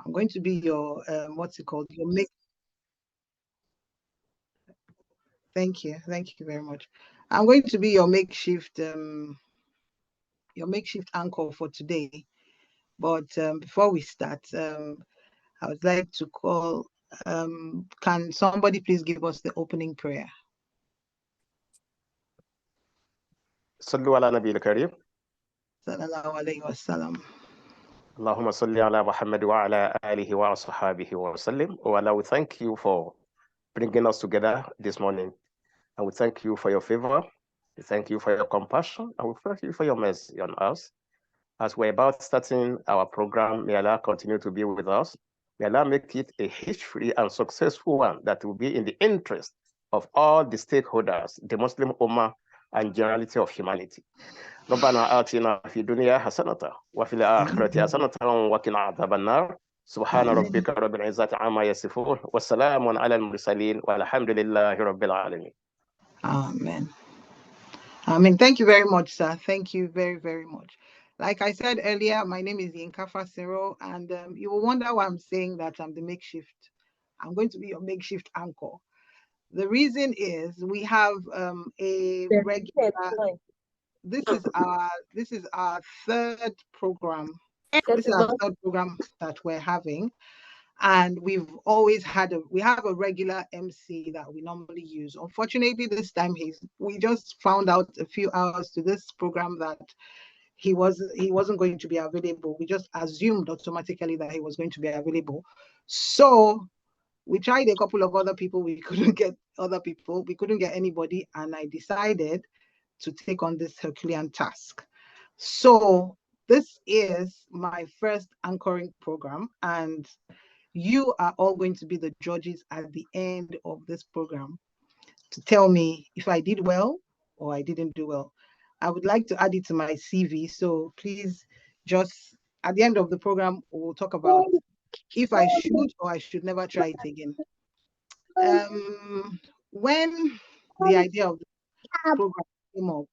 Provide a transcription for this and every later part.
I'm going to be your what's it called? Your make. Thank you very much. I'm going to be your makeshift anchor for today. But before we start, I would like to call. Can somebody please give us the opening prayer? صلوا على نبي الكريم. Sallallahu alayhi wasallam. اللهم صل على محمد وعلى آله وصحبه وسلم. Oh Allah, we thank you for bringing us together this morning. And we thank you for your favor. We thank you for your compassion. And we thank you for your mercy on us. As we're about starting our program, may Allah continue to be with us. May Allah make it a hitch-free and successful one that will be in the interest of all the stakeholders, the Muslim Ummah, and generality of humanity. ربنا آتنا في الدنيا حسنة وفي الآخرة حسنة وقنا عذاب النار سبحان ربك رب العزة عما يصفون والسلام على المرسلين والحمد لله رب العالمين. Amen. Amen. Thank you very much, sir. Thank you very, very much. Like I said earlier, my name is Yinka Fasero, and you will wonder why I'm saying that I'm the makeshift. I'm going to be your makeshift anchor. The reason is we have a regular. This is our third program. This is our third program that we're having, and we've always had we have a regular MC that we normally use. Unfortunately, this time we just found out a few hours to this program that he wasn't going to be available. We just assumed automatically that he was going to be available. So we tried a couple of other people. We couldn't get other people. We couldn't get anybody, and I decided to take on this Herculean task. So this is my first anchoring program, and you are all going to be the judges at the end of this program to tell me if I did well or I didn't do well. I would like to add it to my CV. So please just at the end of the program, we'll talk about if I should or I should never try it again. When the idea of the program came up,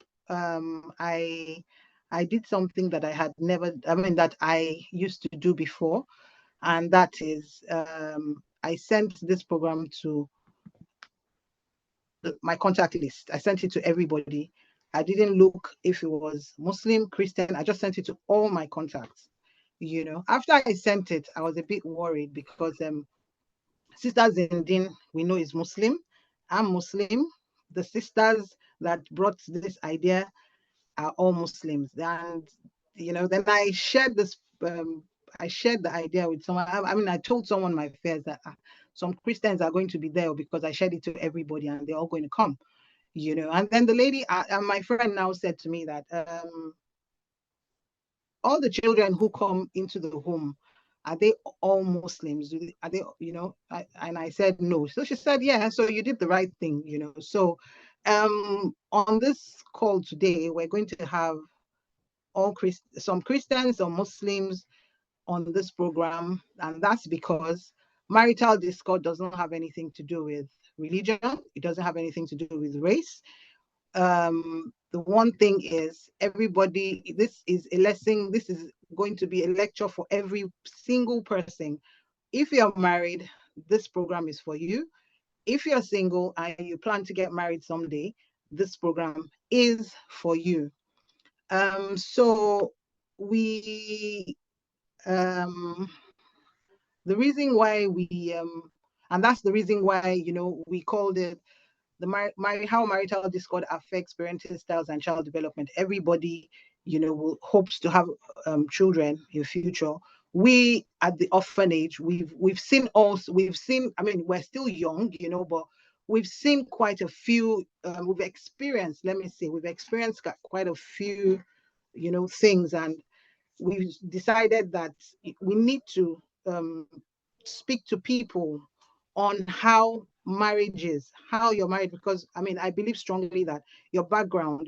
I did something that I had never, that I used to do before, and that is I sent this program to my contact list. I sent it to everybody. I didn't look if it was Muslim, Christian. I just sent it to all my contacts. After I sent it, I was a bit worried because Sister Zindin, we know, is Muslim. I'm Muslim. The sisters that brought this idea are all Muslims. And, then I shared this, I shared the idea with someone. I told someone my fears that some Christians are going to be there because I shared it to everybody and they're all going to come, And then the lady, my friend now said to me that all the children who come into the home, are they all Muslims? Are they, and I said no. So she said, yeah, so you did the right thing, So on this call today, we're going to have some Christians, some Muslims on this program, and that's because marital discord doesn't have anything to do with religion. It doesn't have anything to do with race. The one thing is everybody, this is a lesson, this is going to be a lecture for every single person. If you're married, this program is for you. If you're single and you plan to get married someday, this program is for you. So we the reason why we and that's the reason why we called it how marital discord affects parenting styles and child development. Everybody will hopes to have children in future. We at the orphanage, we've seen, we're still young, but we've seen quite a few, we've experienced quite a few things, and we've decided that we need to speak to people on how marriage is, how you're married, because I believe strongly that your background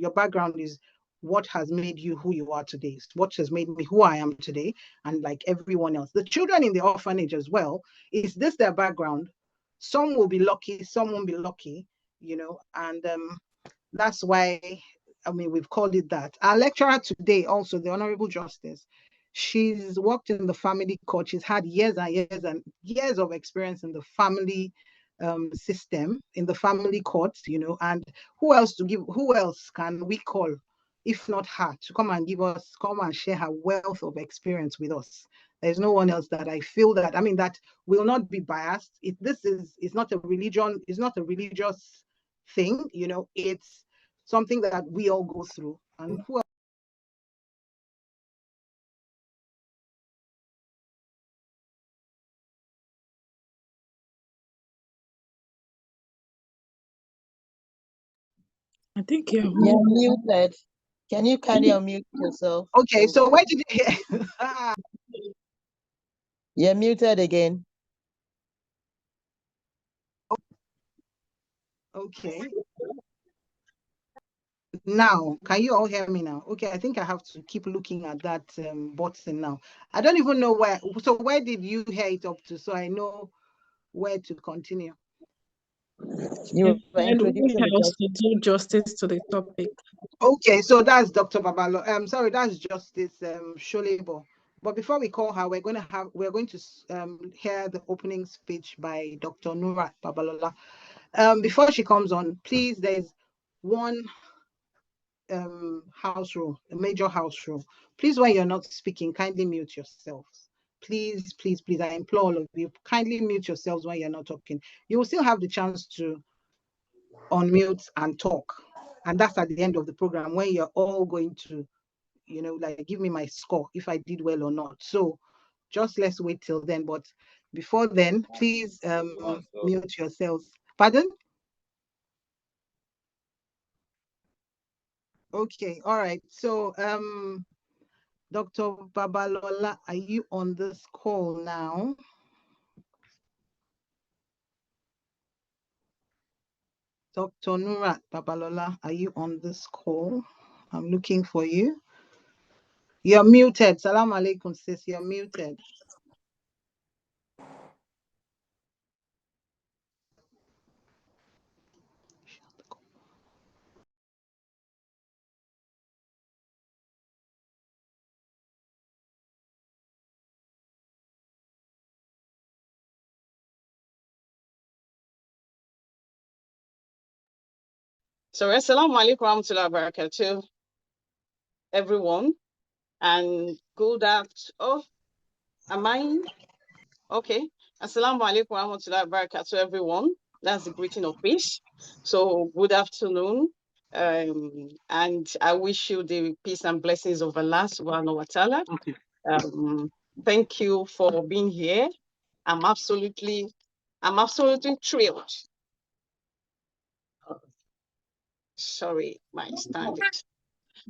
is what has made you who you are today. It's what has made me who I am today, and like everyone else. The children in the orphanage as well, is this their background? Some will be lucky, some won't be lucky, and that's why we've called it that. Our lecturer today, also the Honorable Justice, She's worked in the family court. She's had years and years and years of experience in the family system, in the family court, you know. And who else can we call if not her to come and share her wealth of experience with us? There's no one else that I feel that, I mean, that will not be biased. It's not a religion, it's not a religious thing, you know, it's something that we all go through. And who else? I think you're muted. Can you kindly unmute yourself? Okay, so where did you hear? You're muted again. Okay. Now, can you all hear me now? Okay, I think I have to keep looking at that button now. I don't even know where. So where did you hear it up to? So I know where to continue. You were introducing to do justice to the topic. Okay, so that's Dr. Babalo. Sorry, that's Justice Sholebo. But before we call her, we're going to hear the opening speech by Dr. Nura Babalola. Before she comes on, please, there's one house rule, a major house rule. Please, when you're not speaking, kindly mute yourselves. Please, please, please, I implore all of you, kindly mute yourselves when you're not talking. You will still have the chance to unmute and talk. And that's at the end of the program when you're all going to, you know, like give me my score if I did well or not. So just let's wait till then. But before then, please mute yourselves. Pardon? Okay, all right. So Dr. Babalola, are you on this call now? Dr. Nurat Babalola, are you on this call? I'm looking for you. You're muted. Salam alaikum, sis. You're muted. So, assalamu alaikum warahmatullahi wabarakatuh, everyone, and good afternoon. Oh, am I? Okay. Assalamu alaikum warahmatullahi wabarakatuh, everyone. That's the greeting of peace. So, good afternoon, and I wish you the peace and blessings of Allah subhanahu wa ta'ala. Okay. Thank you for being here. I'm absolutely thrilled. Sorry, my standing.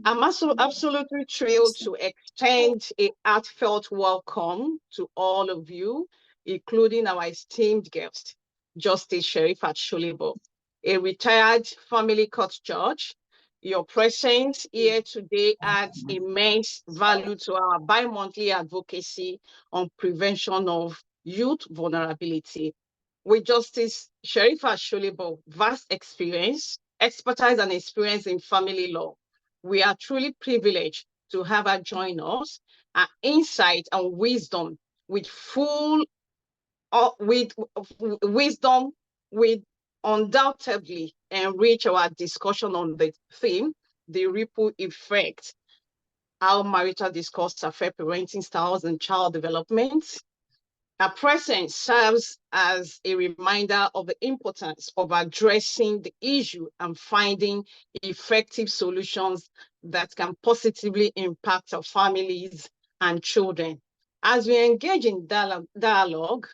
I'm also absolutely thrilled to extend a heartfelt welcome to all of you, including our esteemed guest, Justice Sherifat Sholebo, a retired family court judge. Your presence here today adds immense value to our bi-monthly advocacy on prevention of youth vulnerability. With Justice Sherifat Sholebo, vast experience, expertise and experience in family law, we are truly privileged to have her join us. Her insight and wisdom with wisdom will undoubtedly enrich our discussion on the theme, the ripple effect, how marital discourse affect parenting styles and child development. Her presence serves as a reminder of the importance of addressing the issue and finding effective solutions that can positively impact our families and children. As we engage in dialogue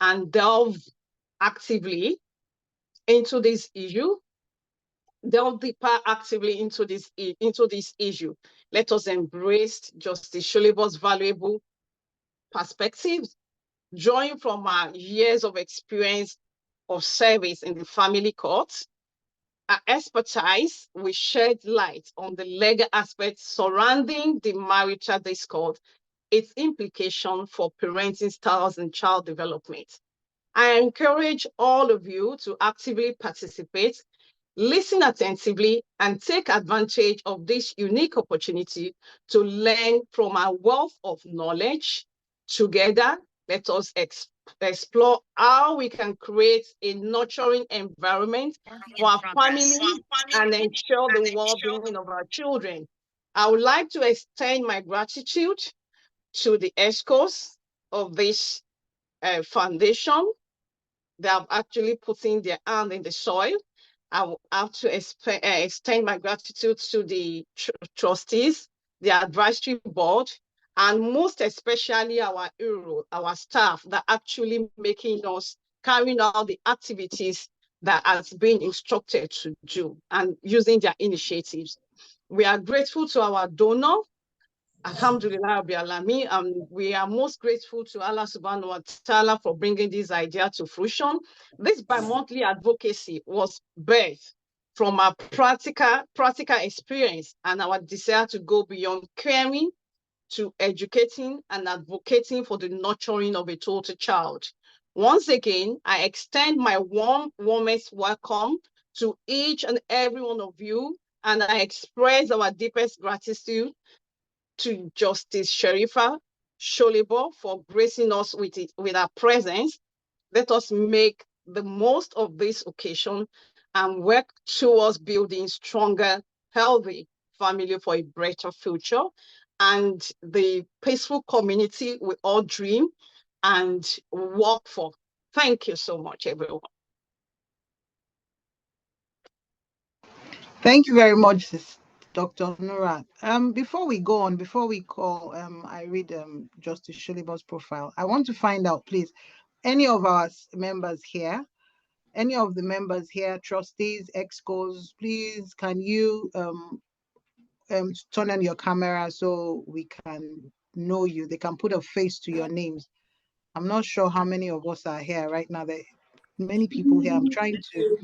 and delve actively into this issue, delve deeper actively into this issue, let us embrace Justice Sholebo's valuable perspectives, drawing from our years of experience of service in the family courts. Our expertise will shed light on the legal aspects surrounding the marital discord, its implication for parenting styles and child development. I encourage all of you to actively participate listen attentively, and take advantage of this unique opportunity to learn from our wealth of knowledge. Together, let us explore how we can create a nurturing environment for our families and ensure the well-being of our children. I would like to extend my gratitude to the ESCOs of this foundation. They have actually putting their hand in the soil. I will have to extend my gratitude to the trustees, the advisory board, and most especially our staff that actually making us carrying out the activities that has been instructed to do and using their initiatives. We are grateful to our donor, Alhamdulillah, we are most grateful to Allah subhanahu wa ta'ala for bringing this idea to fruition. This bi-monthly advocacy was birthed from our practical experience and our desire to go beyond caring to educating and advocating for the nurturing of a total child. Once again, I extend my warmest welcome to each and every one of you, and I express our deepest gratitude to Justice Sharifa Sholebo for gracing us with our presence. Let us make the most of this occasion and work towards building stronger, healthy family for a brighter future and the peaceful community we all dream and work for. Thank you so much, everyone. Thank you very much, Dr. Nurat. Before we go on, before we call, I read Justice Sholibo's profile. I want to find out, please, any of our members here, any of the members here, trustees, excos, please, can you turn on your camera so we can know you? They can put a face to your names. I'm not sure how many of us are here right now. There are many people here. I'm trying to.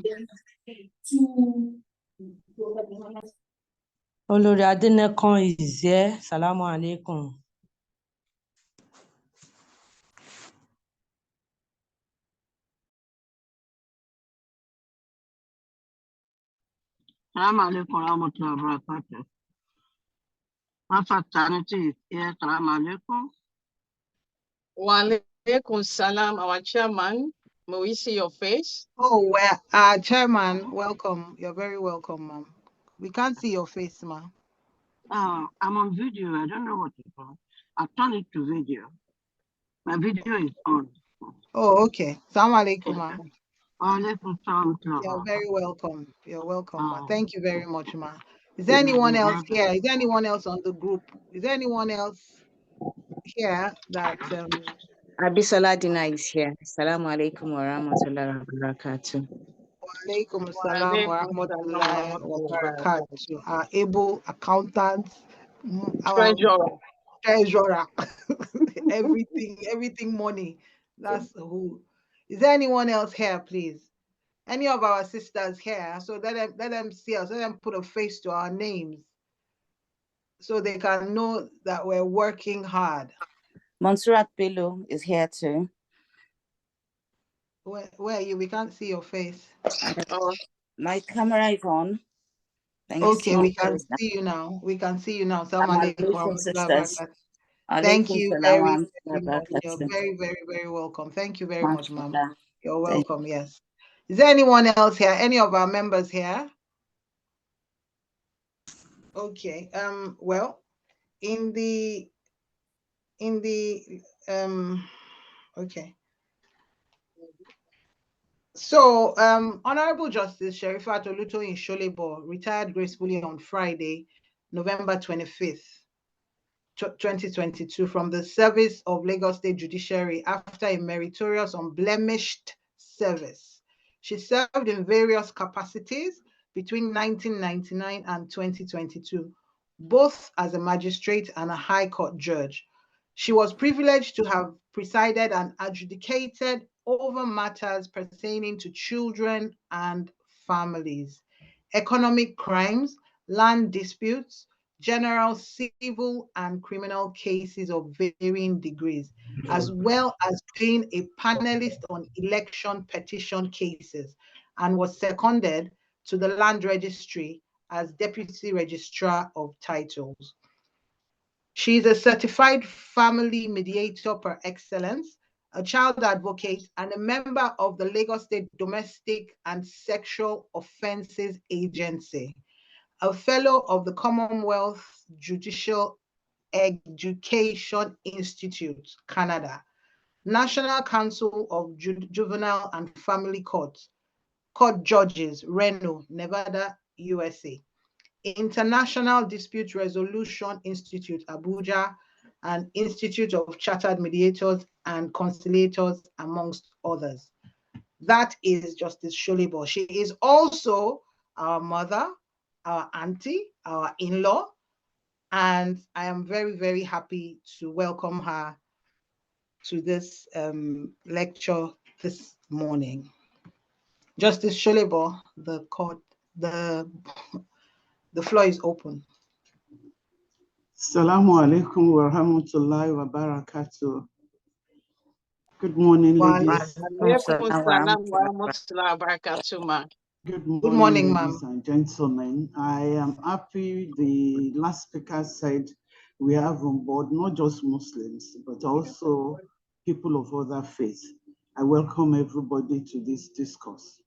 Olori Adenekan is here. Salamu alaikum. Assalamu alaikum warahmatullahi wabarakatuh. Master Sanity is here. Assalamu alaikum. Wa alaikum salam, our chairman. May we see your face? Oh, well, Chairman, welcome. You're very welcome, ma'am. We can't see your face, ma'am. I'm on video. I don't know what it's on. I turn it to video. My video is on. Oh, okay. Assalamu alaikum, ma'am. Wa alaikum salam. You're very welcome. You're welcome, ma. Oh. Thank you very much, ma. Is there anyone else here? Is there anyone else on the group? Is there anyone else here that Abisola Dina is here. Assalamu alaikum wa rahmatullahi wa barakatuh. Walaikum assalam wa rahmatullahi wa barakatuh. Our able accountants, our treasurer, everything money. That's who. Is there anyone else here, please? Any of our sisters here? So let them see us. Let them put a face to our names, so they can know that we're working hard. Monsurat Bello is here too. Where are you? We can't see your face. My camera is on. Okay, we can see you now. We can see you now. Thank you very much. You're very, very, very welcome. Thank you very much, ma'am. You're welcome. Yes. Is there anyone else here? Any of our members here? Okay. Well, okay. So, Honorable Justice Sherifat Olutoyin Sholebo retired gracefully on Friday, November 25th, 2022, from the service of Lagos State Judiciary after a meritorious, unblemished service. She served in various capacities between 1999 and 2022, both as a magistrate and a High Court judge. She was privileged to have presided and adjudicated over matters pertaining to children and families, economic crimes, land disputes, general civil and criminal cases of varying degrees, as well as being a panelist on election petition cases, and was seconded to the Land Registry as Deputy Registrar of Titles. She is a certified family mediator par excellence, a child advocate, and a member of the Lagos State Domestic and Sexual Offences Agency, a fellow of the Commonwealth Judicial Education Institute, Canada, National Council of Juvenile and Family Courts, Court Judges, Reno, Nevada, USA, International Dispute Resolution Institute, Abuja, and Institute of Chartered Mediators and Conciliators, amongst others. That is Justice Sholebo. She is also our mother, our auntie, our in-law, and I am very, very happy to welcome her to this lecture this morning. Justice Sholebo, the floor is open. Assalamu alaikum wa rahmatullahi wa barakatuh. Good morning, ladies. Good morning, ladies and gentlemen. I am happy the last speaker said we have on board not just Muslims, but also people of other faiths. I welcome everybody to this discourse.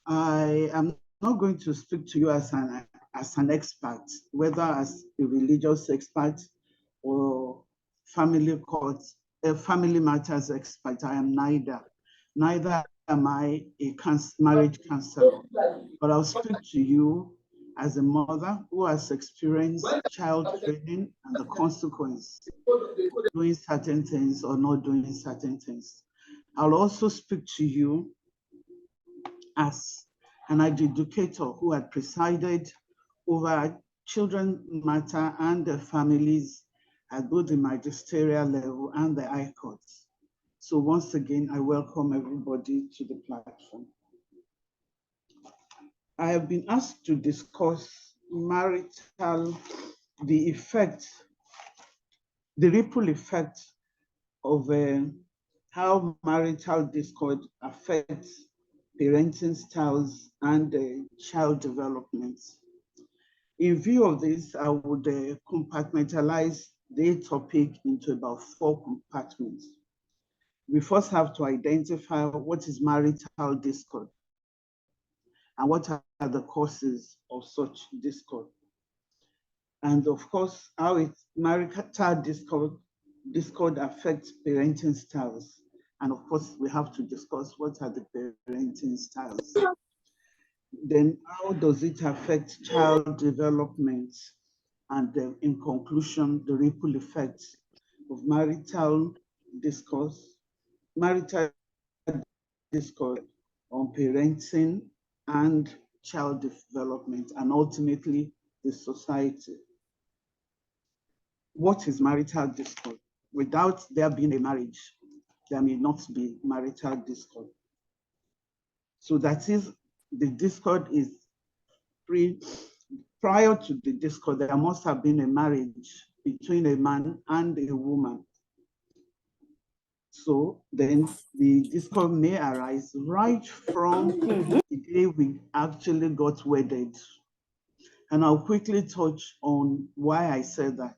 I am not going to speak to you as an expert, whether as a religious expert or family matters expert. I am neither. Neither am I a marriage counselor, but I'll speak to you as a mother who has experienced child training and the consequence doing certain things or not doing certain things. I'll also speak to you as an educator who had presided over children matter and their families at both the magisterial level and the high courts. So once again, I welcome everybody to the platform. I have been asked to discuss the ripple effect of how marital discord affects parenting styles and child development. In view of this, I would compartmentalize the topic into about 4 compartments. We first have to identify what is marital discord and what are the causes of such discord. And of course, how marital discord affects parenting styles. And of course, we have to discuss what are the parenting styles. Then how does it affect child development? And in conclusion, the ripple effects of marital discord on parenting and child development, and ultimately the society. What is marital discord? Without there being a marriage, there may not be marital discord. So that is, the discord is prior to the discord, there must have been a marriage between a man and a woman. So then the discord may arise right from the day we actually got wedded. And I'll quickly touch on why I said that.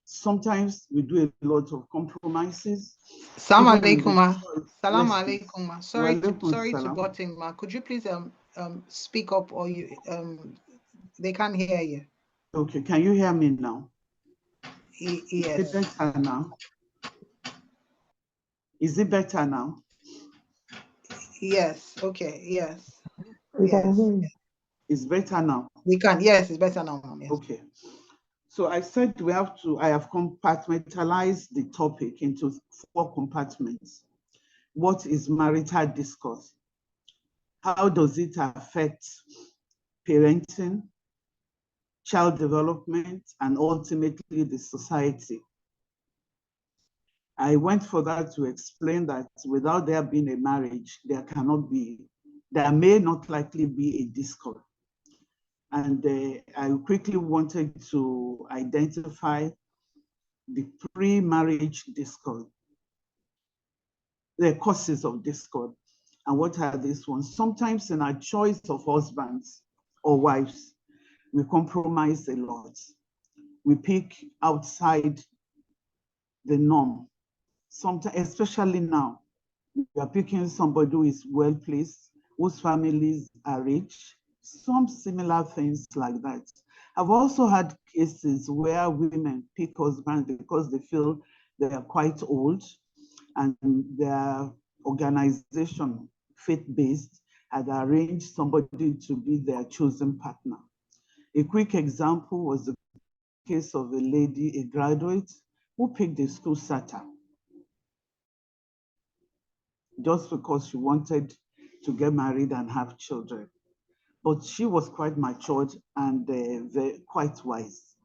Sometimes we do a lot of compromises. Salam alaikum. Salam alaikum. Sorry to butt in, ma. Could you please speak up, or they can't hear you. Okay, can you hear me now? Yes. Is it better now? Is it better now? Yes. Okay. Yes. Yes. It's better now. We can. Yes, it's better now. Yes. Okay. So I said I have compartmentalized the topic into 4 compartments. What is marital discourse? How does it affect parenting, child development, and ultimately the society? I went for that to explain that without there being a marriage, there may not likely be a discord. And I quickly wanted to identify the pre-marriage discord, the causes of discord. And what are these ones? Sometimes in our choice of husbands or wives, we compromise a lot. We pick outside the norm. Sometimes, especially now, we are picking somebody who is well placed, whose families are rich, some similar things like that. I've also had cases where women pick husbands because they feel they are quite old and their organization, faith-based, had arranged somebody to be their chosen partner. A quick example was the case of a lady, a graduate, who picked a school starter just because she wanted to get married and have children. But she was quite matured and quite wise.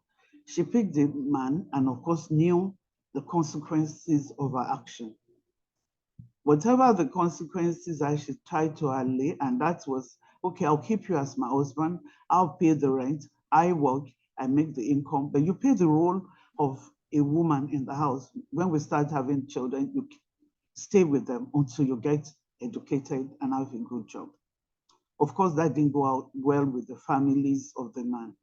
She picked a man and of course knew the consequences of her action. Whatever the consequences, I should try to allay, and that was, okay, I'll keep you as my husband, I'll pay the rent, I work, I make the income, but you pay the role of a woman in the house. When we start having children, you stay with them until you get educated and have a good job. Of course, that didn't go out well with the families of the man.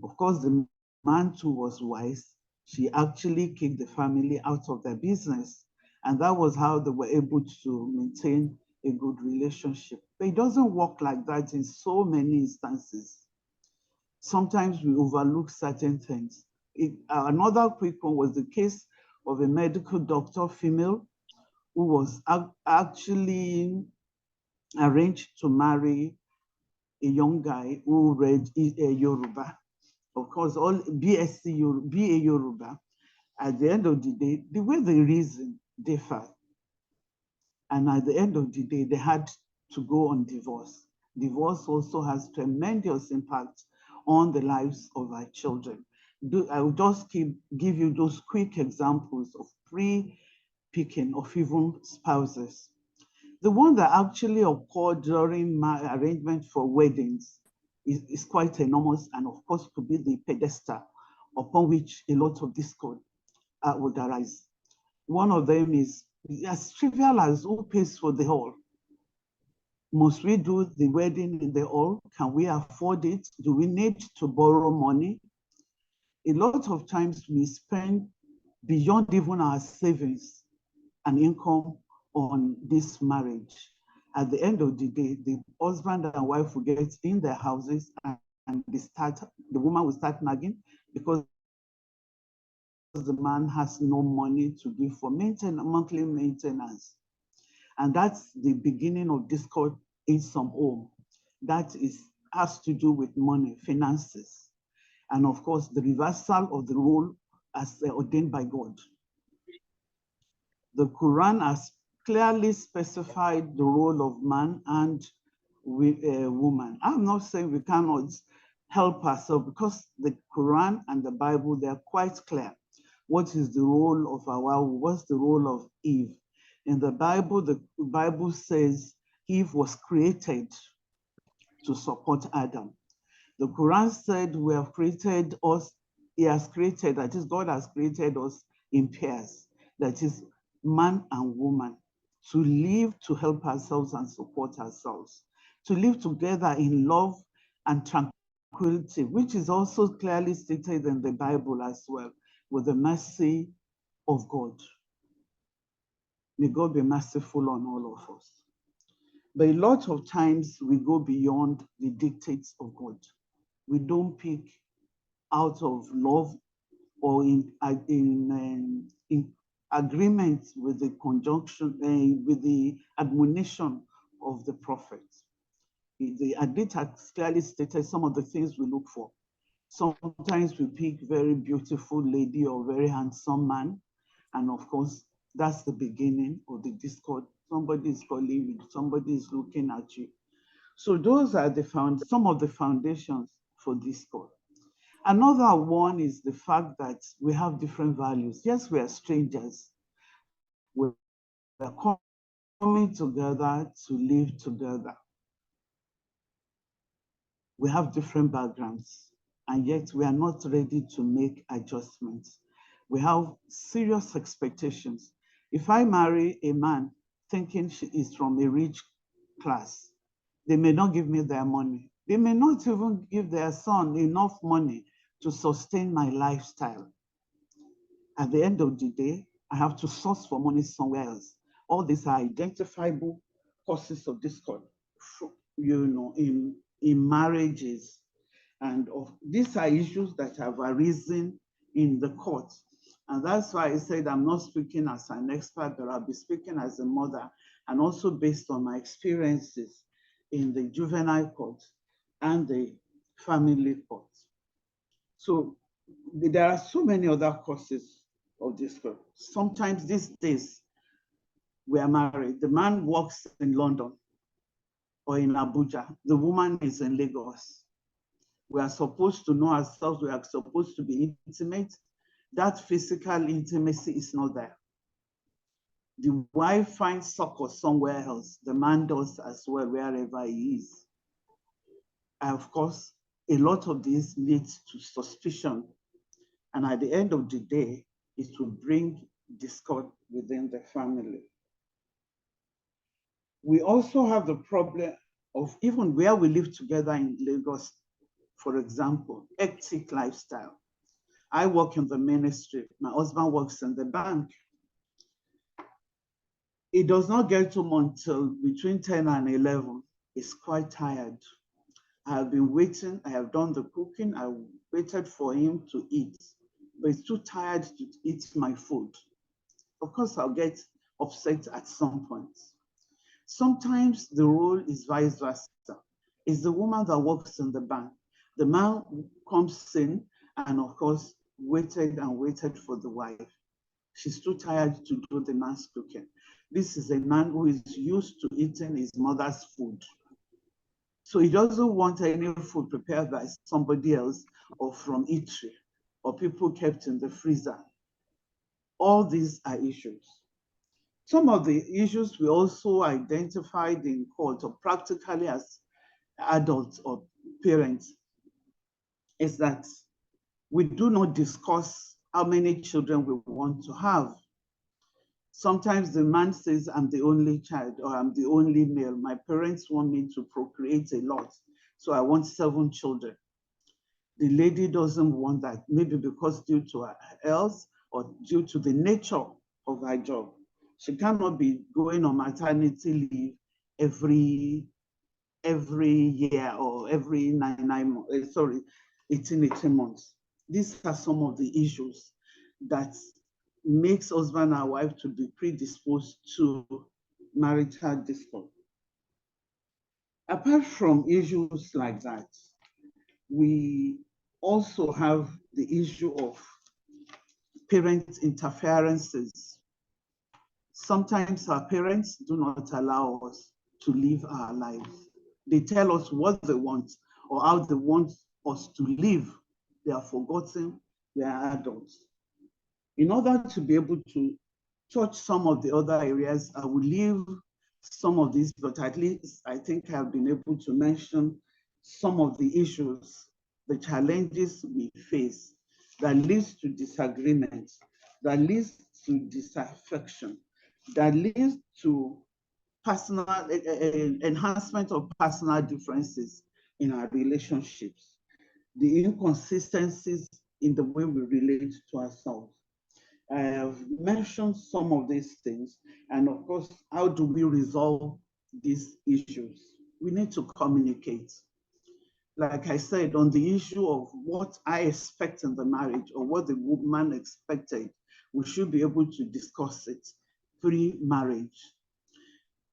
Of course, the man too was wise. She actually kicked the family out of their business. And that was how they were able to maintain a good relationship. But it doesn't work like that in so many instances. Sometimes we overlook certain things. Another quick one was the case of a medical doctor, female, who was actually arranged to marry a young guy who read Yoruba. Of course, all BSc, BA Yoruba. At the end of the day, the way they reason differ. And at the end of the day, they had to go on divorce. Divorce also has tremendous impact on the lives of our children. I will just give you those quick examples of pre-picking of even spouses. The one that actually occurred during my arrangement for weddings is quite enormous, and of course could be the pedestal upon which a lot of discord would arise. One of them is as trivial as who pays for the hall. Must we do the wedding in the hall? Can we afford it? Do we need to borrow money? A lot of times we spend beyond even our savings and income on this marriage. At the end of the day, the husband and wife will get in their houses and the woman will start nagging because the man has no money to give for monthly maintenance. And that's the beginning of discord in some home. That has to do with money, finances. And of course, the reversal of the role as ordained by God. The Quran has clearly specified the role of man and woman. I'm not saying we cannot help ourselves because the Quran and the Bible, they're quite clear. What is the role of Hawa? What's the role of Eve? In the Bible says Eve was created to support Adam. The Quran said we have created us, he has created, that is, God has created us in pairs, that is, man and woman, to live, to help ourselves and support ourselves, to live together in love and tranquility, which is also clearly stated in the Bible as well, with the mercy of God. May God be merciful on all of us. But a lot of times we go beyond the dictates of God. We don't pick out of love or in agreement with the conjunction, with the admonition of the prophet. The hadith has clearly stated some of the things we look for. Sometimes we pick very beautiful lady or very handsome man. And of course, that's the beginning of the discord. Somebody is calling you, somebody is looking at you. So those are some of the foundations for discord. Another one is the fact that we have different values. Yes, we are strangers. We're coming together to live together. We have different backgrounds, and yet we are not ready to make adjustments. We have serious expectations. If I marry a man thinking she is from a rich class. They may not give me their money. They may not even give their son enough money to sustain my lifestyle. At the end of the day, I have to source for money somewhere else. All these are identifiable causes of discord, in marriages. And these are issues that have arisen in the court. And that's why I said I'm not speaking as an expert, but I'll be speaking as a mother, and also based on my experiences in the juvenile court and the family court. So there are so many other causes of discord. Sometimes these days, we are married. The man works in London or in Abuja. The woman is in Lagos. We are supposed to know ourselves. We are supposed to be intimate. That physical intimacy is not there. The wife finds succor somewhere else. The man does as well, wherever he is. And of course, a lot of this leads to suspicion. And at the end of the day, it will bring discord within the family. We also have the problem of even where we live together in Lagos, for example, hectic lifestyle. I work in the ministry. My husband works in the bank. It does not get home until between 10 and 11. He's quite tired. I have been waiting. I have done the cooking. I waited for him to eat, but he's too tired to eat my food. Of course, I'll get upset at some point. Sometimes the role is vice versa. It's the woman that works in the bank. The man comes in and, of course, waited and waited for the wife. She's too tired to do the man's cooking. This is a man who is used to eating his mother's food. So he doesn't want any food prepared by somebody else or from eatery or people kept in the freezer. All these are issues. Some of the issues we also identified in court or practically as adults or parents is that we do not discuss how many children we want to have. Sometimes the man says, I'm the only child or I'm the only male. My parents want me to procreate a lot, so I want 7 children. The lady doesn't want that, maybe because due to her health or due to the nature of her job. She cannot be going on maternity leave every year or every 18 months. These are some of the issues that makes husband and wife to be predisposed to marital discord. Apart from issues like that, we also have the issue of parent interferences. Sometimes our parents do not allow us to live our lives. They tell us what they want or how they want us to live. They are forgotten we are adults. In order to be able to touch some of the other areas, I will leave some of these, but at least I think I've been able to mention some of the issues, the challenges we face that leads to disagreement, that leads to disaffection, that leads to personal enhancement of personal differences in our relationships, the inconsistencies in the way we relate to ourselves. I have mentioned some of these things, and of course, how do we resolve these issues? We need to communicate. Like I said, on the issue of what I expect in the marriage or what the woman expected, we should be able to discuss it pre-marriage.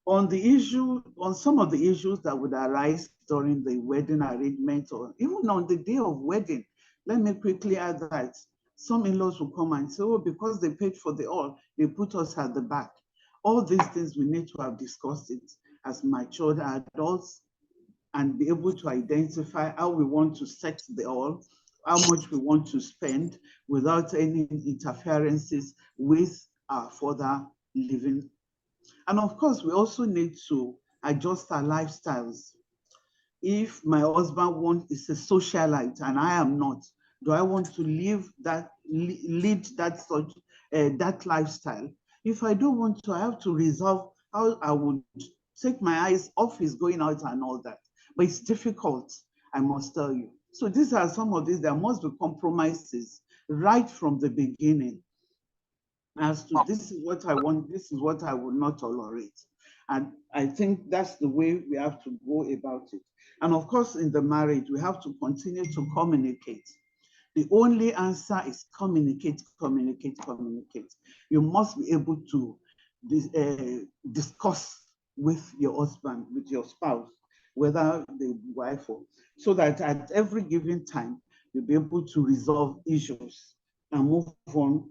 On some of the issues that would arise during the wedding arrangement or even on the day of wedding, let me quickly add that some in-laws will come and say, oh, because they paid for the hall, they put us at the back. All these things we need to have discussed it as matured adults and be able to identify how we want to set the hall, how much we want to spend without any interferences with our further living. And of course, we also need to adjust our lifestyles. If my husband is a socialite and I am not, do I want to lead that lifestyle? If I don't want to, I have to resolve how I would take my eyes off his going out and all that. But it's difficult, I must tell you. So these are some of these, there must be compromises right from the beginning as to this is what I want, this is what I will not tolerate. And I think that's the way we have to go about it. And of course, in the marriage, we have to continue to communicate. The only answer is communicate, communicate, communicate. You must be able to discuss with your husband, with your spouse, whether the wife or, so that at every given time, you'll be able to resolve issues and move on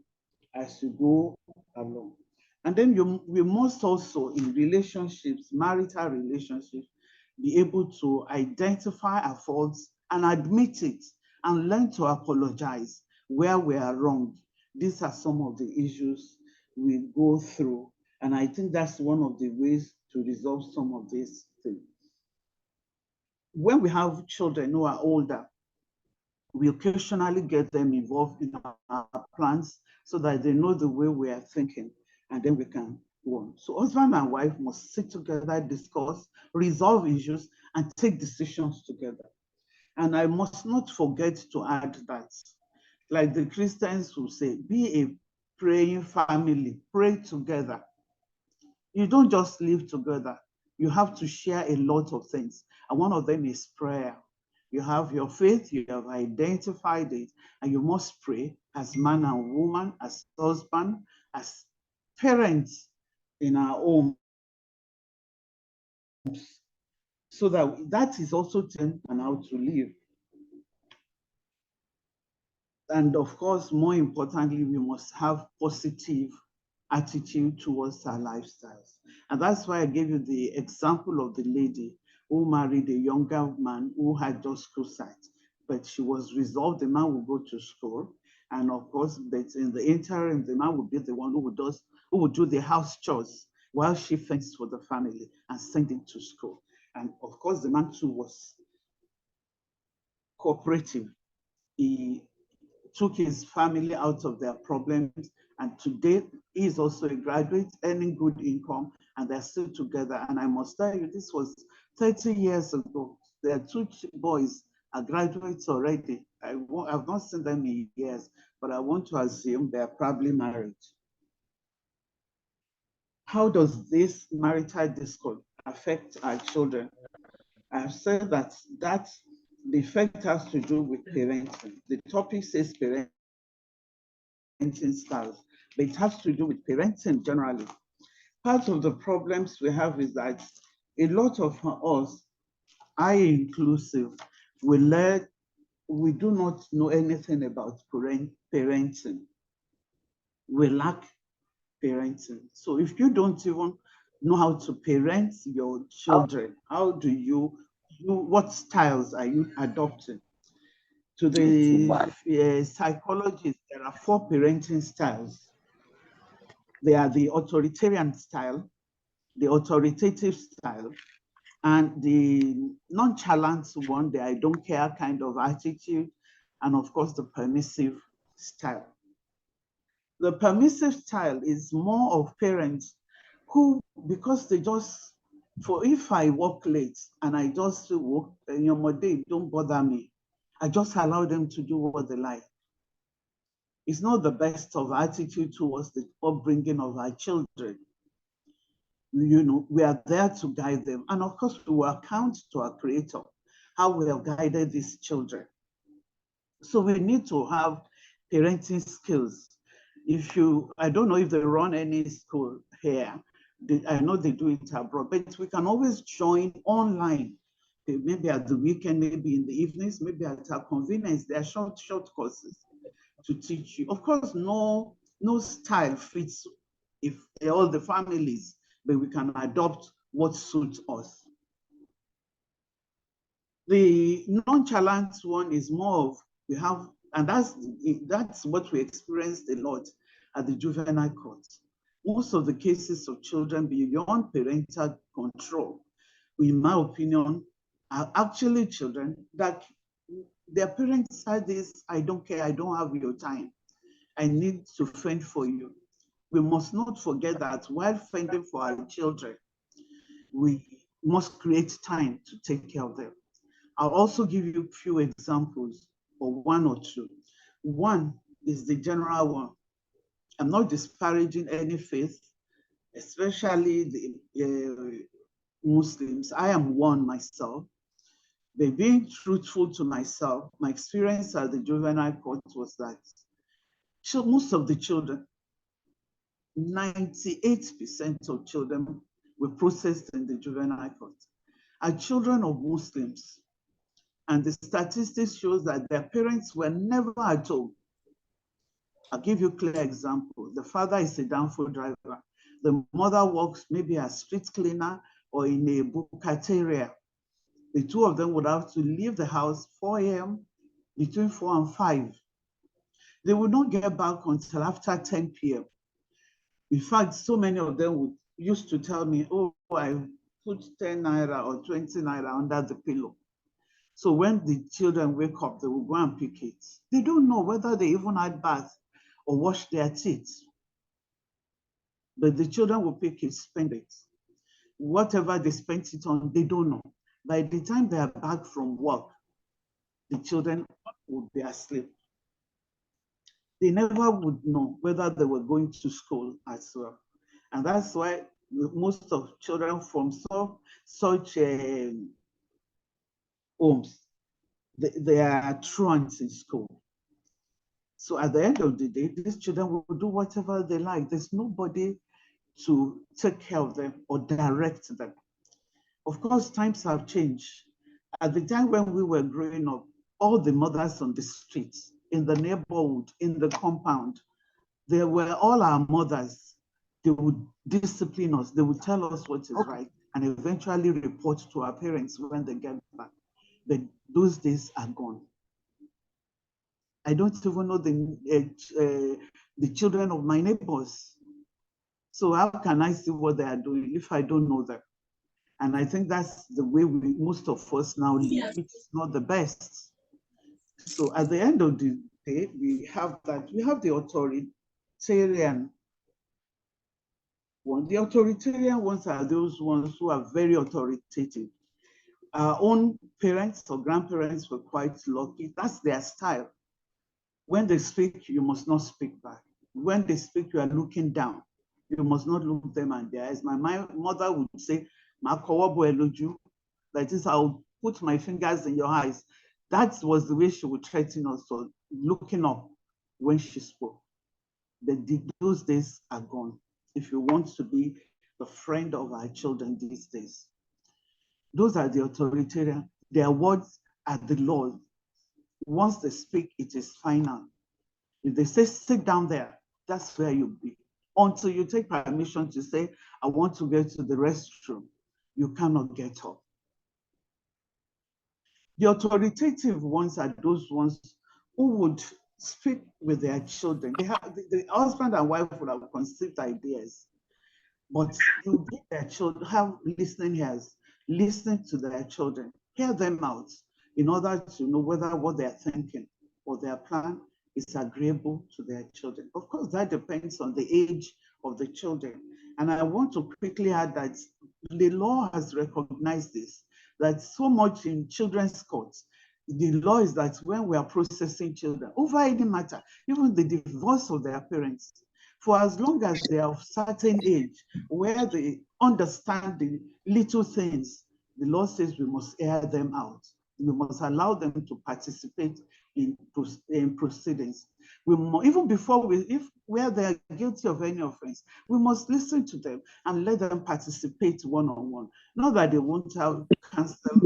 as you go along. And then we must also, in relationships, marital relationships, be able to identify our faults and admit it and learn to apologize where we are wrong. These are some of the issues we go through. And I think that's one of the ways to resolve some of these things. When we have children who are older, we occasionally get them involved in our plans so that they know the way we are thinking, and then we can go on. So husband and wife must sit together, discuss, resolve issues, and take decisions together. And I must not forget to add that, like the Christians will say, be a praying family, pray together. You don't just live together. You have to share a lot of things. And one of them is prayer. You have your faith, you have identified it, and you must pray as man and woman, as husband, as parents in our home. So that is also thing and how to live. And of course, more importantly, we must have positive attitude towards our lifestyles. And that's why I gave you the example of the lady who married a younger man who had just school sight, but she was resolved, the man will go to school. And of course, but in the interim, the man will be the one who would do the house chores while she fends for the family and send him to school. And of course, the man too was cooperative. He took his family out of their problems, and today he is also a graduate, earning good income, and they're still together. And I must tell you, this was 30 years ago. Their two boys are graduates already. I've not seen them in years, but I want to assume they're probably married. How does this marital discord affect our children? I've said that the effect has to do with parenting. The topic says parenting styles, but it has to do with parenting generally. Part of the problems we have is that a lot of us, I inclusive, we do not know anything about parenting. We lack parenting. So if you don't even know how to parent your children, how do what styles are you adopting? To the psychologists, there are 4 parenting styles. They are the authoritarian style, the authoritative style, and the nonchalant one, the I don't care kind of attitude, and of course the permissive style. The permissive style is more of parents who, because they just, if I work late and I just work, my day, don't bother me. I just allow them to do what they like. It's not the best of attitude towards the upbringing of our children. We are there to guide them. And of course, we will account to our Creator how we have guided these children. So we need to have parenting skills. I don't know if they run any school here. I know they do it abroad, but we can always join online. Maybe at the weekend, maybe in the evenings, maybe at our convenience. There are short courses to teach you. Of course, no style fits if all the families, but we can adopt what suits us. The nonchalant one is more of, and that's what we experienced a lot at the juvenile court. Most of the cases of children beyond parental control, in my opinion, are actually children that their parents said this, I don't care, I don't have your time. I need to fend for you. We must not forget that while fending for our children, we must create time to take care of them. I'll also give you a few examples, or one or two. One is the general one. I'm not disparaging any faith, especially the Muslims. I am one myself. But being truthful to myself, my experience at the juvenile court was that most of the children, 98% of children were processed in the juvenile court are children of Muslims. And the statistics shows that their parents were never at home. I'll give you a clear example. The father is a downfall driver. The mother works maybe as street cleaner or in a bukateria. The two of them would have to leave the house 4 a.m., between 4 and 5. They would not get back until after 10 p.m. In fact, so many of them used to tell me, oh, I put 10 naira or 20 naira under the pillow. So when the children wake up, they will go and pick it. They don't know whether they even had bath or wash their teeth. But the children will pick it, spend it. Whatever they spent it on, they don't know. By the time they are back from work, the children would be asleep. They never would know whether they were going to school as well. And that's why most of children from such homes, they are truants in school. So at the end of the day, these children will do whatever they like. There's nobody to take care of them or direct them. Of course, times have changed. At the time when we were growing up, all the mothers on the streets, in the neighborhood, in the compound, they were all our mothers. They would discipline us. They would tell us what is right and eventually report to our parents when they get back. But those days are gone. I don't even know the children of my neighbors. So how can I see what they are doing if I don't know them? And I think that's the way most of us now live. It's not the best. So at the end of the day, we have the authoritarian one. The authoritarian ones are those ones who are very authoritative. Our own parents or grandparents were quite lucky. That's their style. When they speak, you must not speak back. When they speak, you are looking down. You must not look them in their eyes. My mother would say, that is, I'll put my fingers in your eyes. That was the way she would threaten us, so looking up when she spoke. But those days are gone. If you want to be the friend of our children these days, those are the authoritarian. Their words are the law. Once they speak, it is final. If they say, sit down there, that's where you'll be. Until you take permission to say, I want to get to the restroom, you cannot get up. The authoritative ones are those ones who would speak with their children. The husband and wife would have conceived ideas, but you give their children, have listening ears, listen to their children, hear them out in order to know whether what they're thinking or their plan is agreeable to their children. Of course, that depends on the age of the children. And I want to quickly add that the law has recognized this, that so much in children's courts, the law is that when we are processing children over any matter, even the divorce of their parents, for as long as they are of certain age, where they understand the little things, the law says we must air them out. We must allow them to participate in proceedings. Even before where they are guilty of any offense, we must listen to them and let them participate one-on-one. Not that they won't have counsel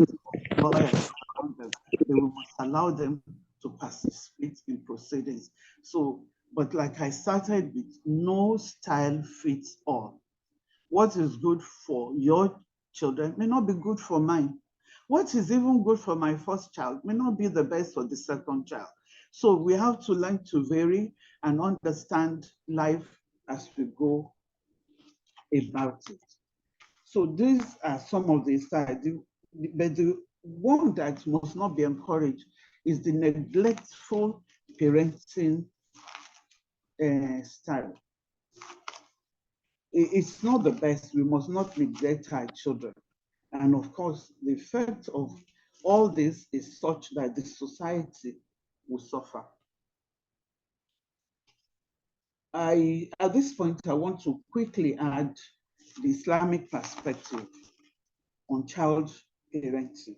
or lawyers around them, but we must allow them to participate in proceedings. So, but like I started with, no style fits all. What is good for your children may not be good for mine. What is even good for my first child may not be the best for the second child. So we have to learn to vary and understand life as we go about it. So these are some of the styles, but the one that must not be encouraged is the neglectful parenting style. it's not the best. We must not neglect our children. And of course, the effect of all this is such that the society will suffer. At this point, I want to quickly add the Islamic perspective on child parenting.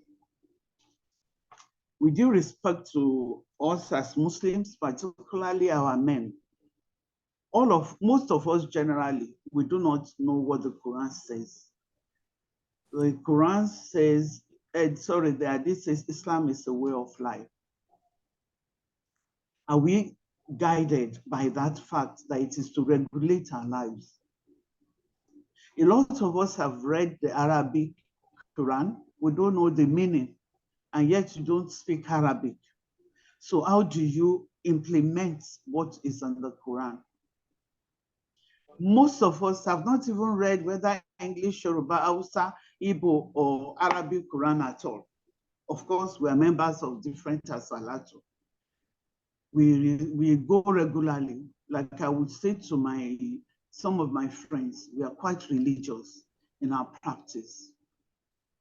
With due respect to us as Muslims, particularly our men, most of us generally, we do not know what the Quran says. The Quran says, the Hadith says Islam is a way of life. Are we guided by that fact that it is to regulate our lives? A lot of us have read the Arabic Quran. We don't know the meaning, and yet you don't speak Arabic. So how do you implement what is in the Quran? Most of us have not even read whether English, Yoruba, Hausa, Igbo, or Arabic Quran at all. Of course, we are members of different Asalatu. We go regularly. Like I would say to some of my friends, we are quite religious in our practice.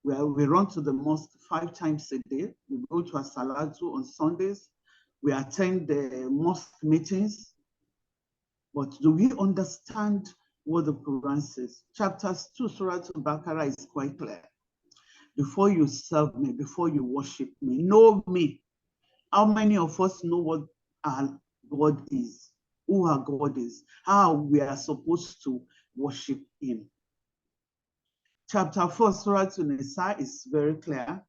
We run to the mosque 5 times a day. We go to Asalatu on Sundays. We attend the mosque meetings. But do we understand what the Quran says? Chapters 2, Surah Al-Baqarah is quite clear. Before you serve me, before you worship me, know me. How many of us know what our God is? Who our God is? How we are supposed to worship him? Chapter 4, Surah An-Nisa is very clear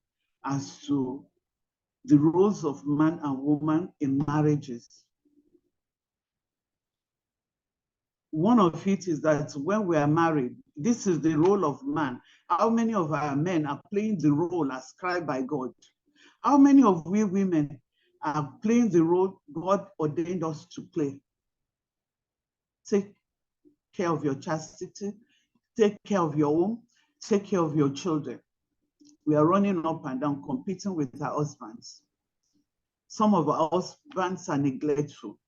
as to the roles of man and woman in marriages. One of it is that when we are married, this is the role of man. How many of our men are playing the role ascribed by God? How many of we women are playing the role God ordained us to play? Take care of your chastity, take care of your home, take care of your children. We are running up and down competing with our husbands. Some of our husbands are neglectful.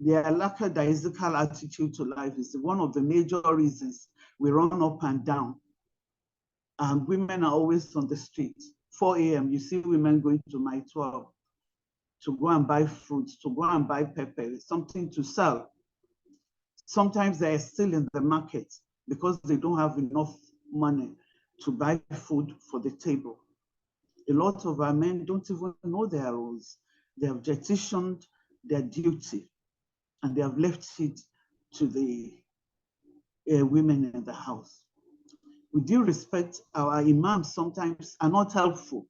Their lackadaisical attitude to life is one of the major reasons we run up and down. And women are always on the street. 4 a.m., you see women going to my 12 to go and buy fruits, to go and buy pepper, something to sell. Sometimes they're still in the market because they don't have enough money to buy food for the table. A lot of our men don't even know their roles. They have jettisoned their duty and they have left it to the women in the house. With due respect, our imams sometimes are not helpful.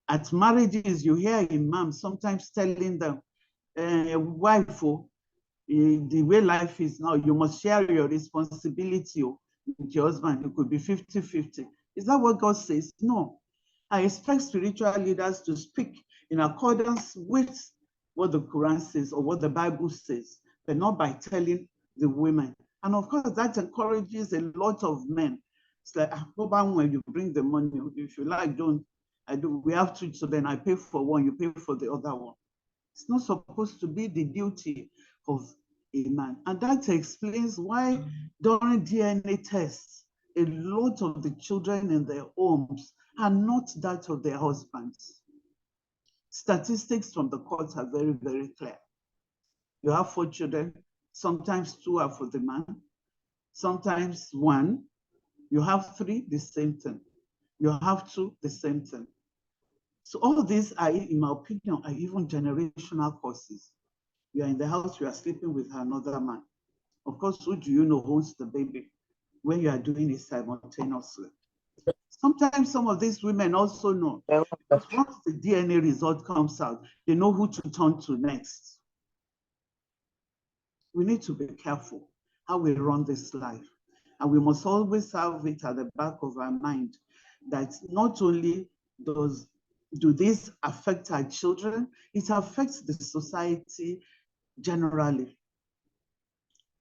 At marriages, you hear imams sometimes telling them, wife, the way life is now, you must share your responsibility with your husband. It could be 50-50. Is that what God says? No. I expect spiritual leaders to speak in accordance with what the Quran says or what the Bible says, but not by telling the women. And of course, that encourages a lot of men. It's like, when you bring the money, if you like, don't. We have 2 children, I pay for one, you pay for the other one. It's not supposed to be the duty of a man. And that explains why during DNA tests, a lot of the children in their homes are not that of their husbands. Statistics from the courts are very, very clear. You have 4 children, sometimes 2 are for the man, sometimes 1. You have 3, the same thing. You have 2, the same thing. So all of these are, in my opinion, are even generational causes. You are in the house, you are sleeping with another man. Of course, who do you know owns the baby when you are doing it simultaneously? Sometimes some of these women also know, because once the DNA result comes out, they know who to turn to next. We need to be careful how we run this life. And we must always have it at the back of our mind that not only do this affect our children, it affects the society generally.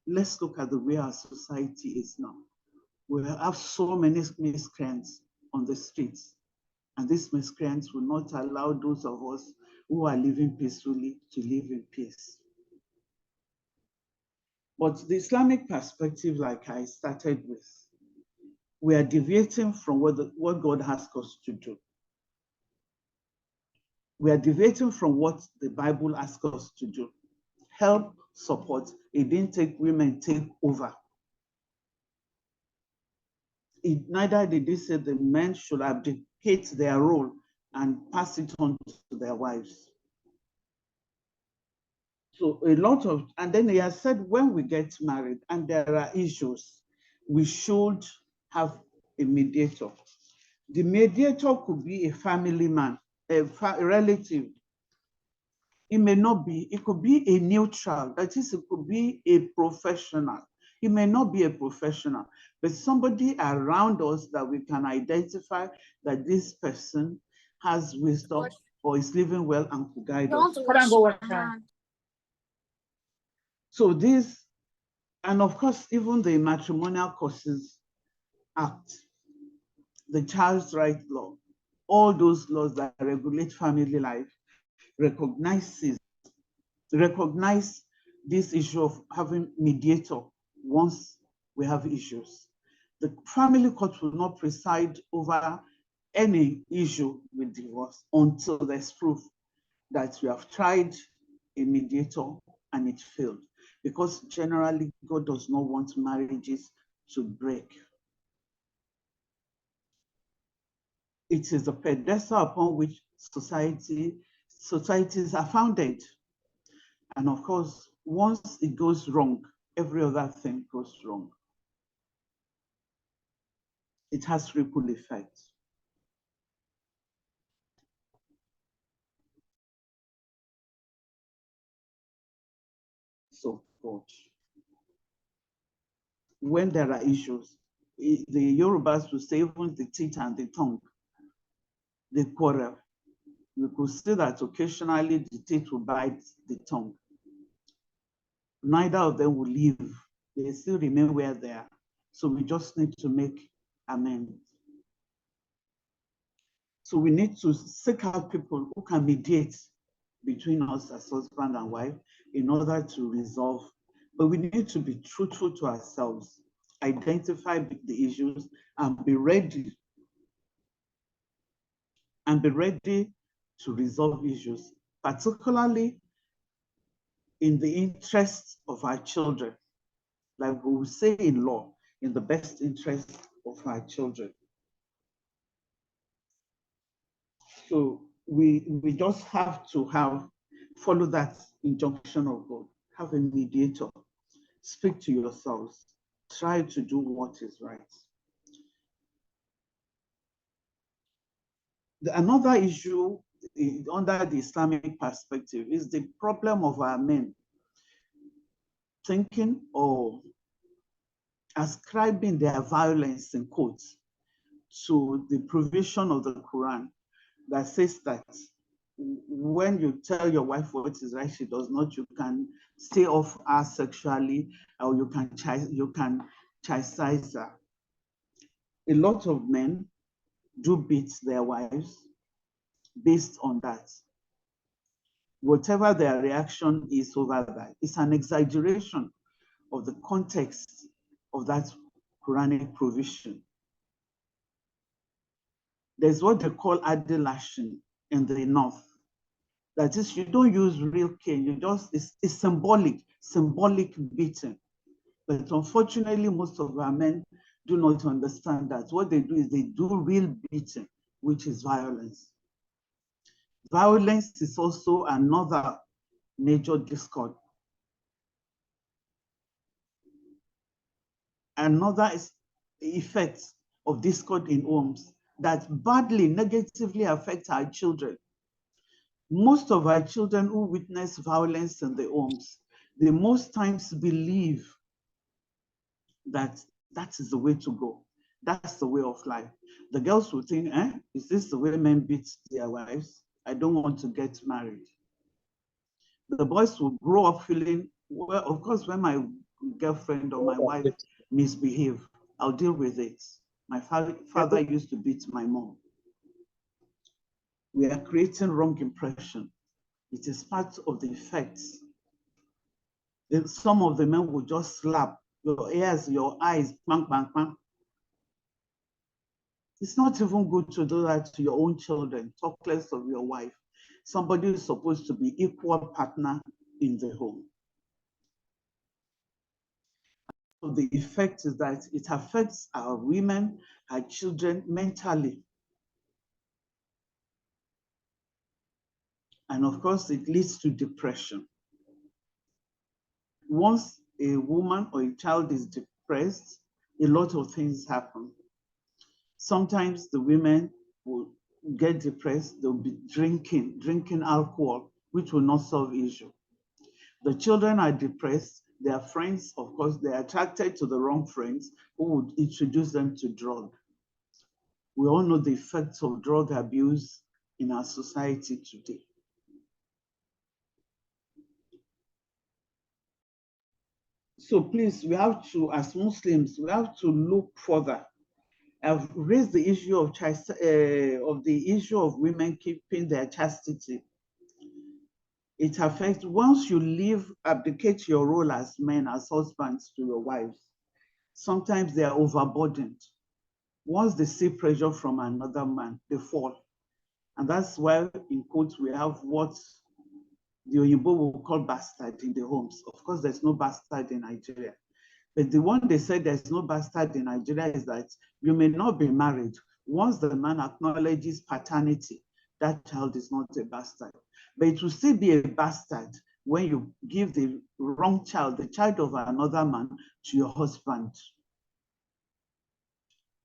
Let's look at the way our society is now. We have so many miscreants on the streets, and these miscreants will not allow those of us who are living peacefully to live in peace. But the Islamic perspective, like I started with, we are deviating from what God asked us to do. We are deviating from what the Bible asks us to do. Help, support. It didn't take women take over. Neither did it say the men should abdicate their role and pass it on to their wives. So a lot of, and then he has said when we get married and there are issues, we should have a mediator. The mediator could be a family man, a relative. It may not be, it could be a neutral, that is, it could be a professional. It may not be a professional, but somebody around us that we can identify that this person has wisdom or is living well and could guide us. So this, and of course, even the Matrimonial Causes Act, the Child's Rights Law, all those laws that regulate family life recognize this issue of having mediator once we have issues. The family court will not preside over any issue with divorce until there's proof that you have tried a mediator and it failed. Because generally, God does not want marriages to break. It is the pedestal upon which societies are founded. And of course, once it goes wrong, every other thing goes wrong. It has ripple effects. So, God, when there are issues, the Yorubas will say even the teeth and the tongue, they quarrel. We could see that occasionally the teeth will bite the tongue. Neither of them will leave. They still remain where they are. So we just need to make amends. So we need to seek out people who can mediate between us as husband and wife in order to resolve. But we need to be truthful to ourselves, identify the issues, and be ready. And be ready to resolve issues, particularly in the interest of our children. Like we will say in law, in the best interest of our children. So we just have to follow that injunction of God. Have a mediator. Speak to yourselves. Try to do what is right. Another issue under the Islamic perspective is the problem of our men thinking or ascribing their violence in quotes to the provision of the Quran that says that when you tell your wife what is right, she does not, you can stay off her sexually, or you can chastise her. A lot of men do beat their wives based on that. Whatever their reaction is over that, it's an exaggeration of the context of that Quranic provision. There's what they call adilation in the north. That is, you don't use real cane, you just, it's symbolic beating. But unfortunately, most of our men do not understand that. What they do is they do real beating, which is violence. Violence is also another major discord. Another effect of discord in homes that badly, negatively affects our children. Most of our children who witness violence in the homes, they most times believe that that is the way to go. That's the way of life. The girls will think, is this the way men beat their wives? I don't want to get married. The boys will grow up feeling, well, of course, when my girlfriend or my wife misbehave, I'll deal with it. My father used to beat my mom. We are creating wrong impression. It is part of the effects Some of the men will just slap your ears, your eyes, bang, bang, bang. It's not even good to do that to your own children, talk less of your wife. Somebody is supposed to be equal partner in the home. So the effect is that it affects our women, our children mentally. And of course, it leads to depression. Once a woman or a child is depressed, a lot of things happen. Sometimes the women will get depressed, they'll be drinking alcohol, which will not solve issue. The children are depressed, their friends, of course, they're attracted to the wrong friends who would introduce them to drug. We all know the effects of drug abuse in our society today. So please, we have to, as Muslims, we have to look further. I've raised the issue of women keeping their chastity. It affects, once you leave, abdicate your role as men, as husbands to your wives, sometimes they are overburdened. Once they see pressure from another man, they fall. And that's why, in quotes, we have what the Oyibo will call bastard in the homes. Of course, there's no bastard in Nigeria. But the one they said there's no bastard in Nigeria is that you may not be married. Once the man acknowledges paternity, that child is not a bastard. But it will still be a bastard when you give the wrong child, the child of another man, to your husband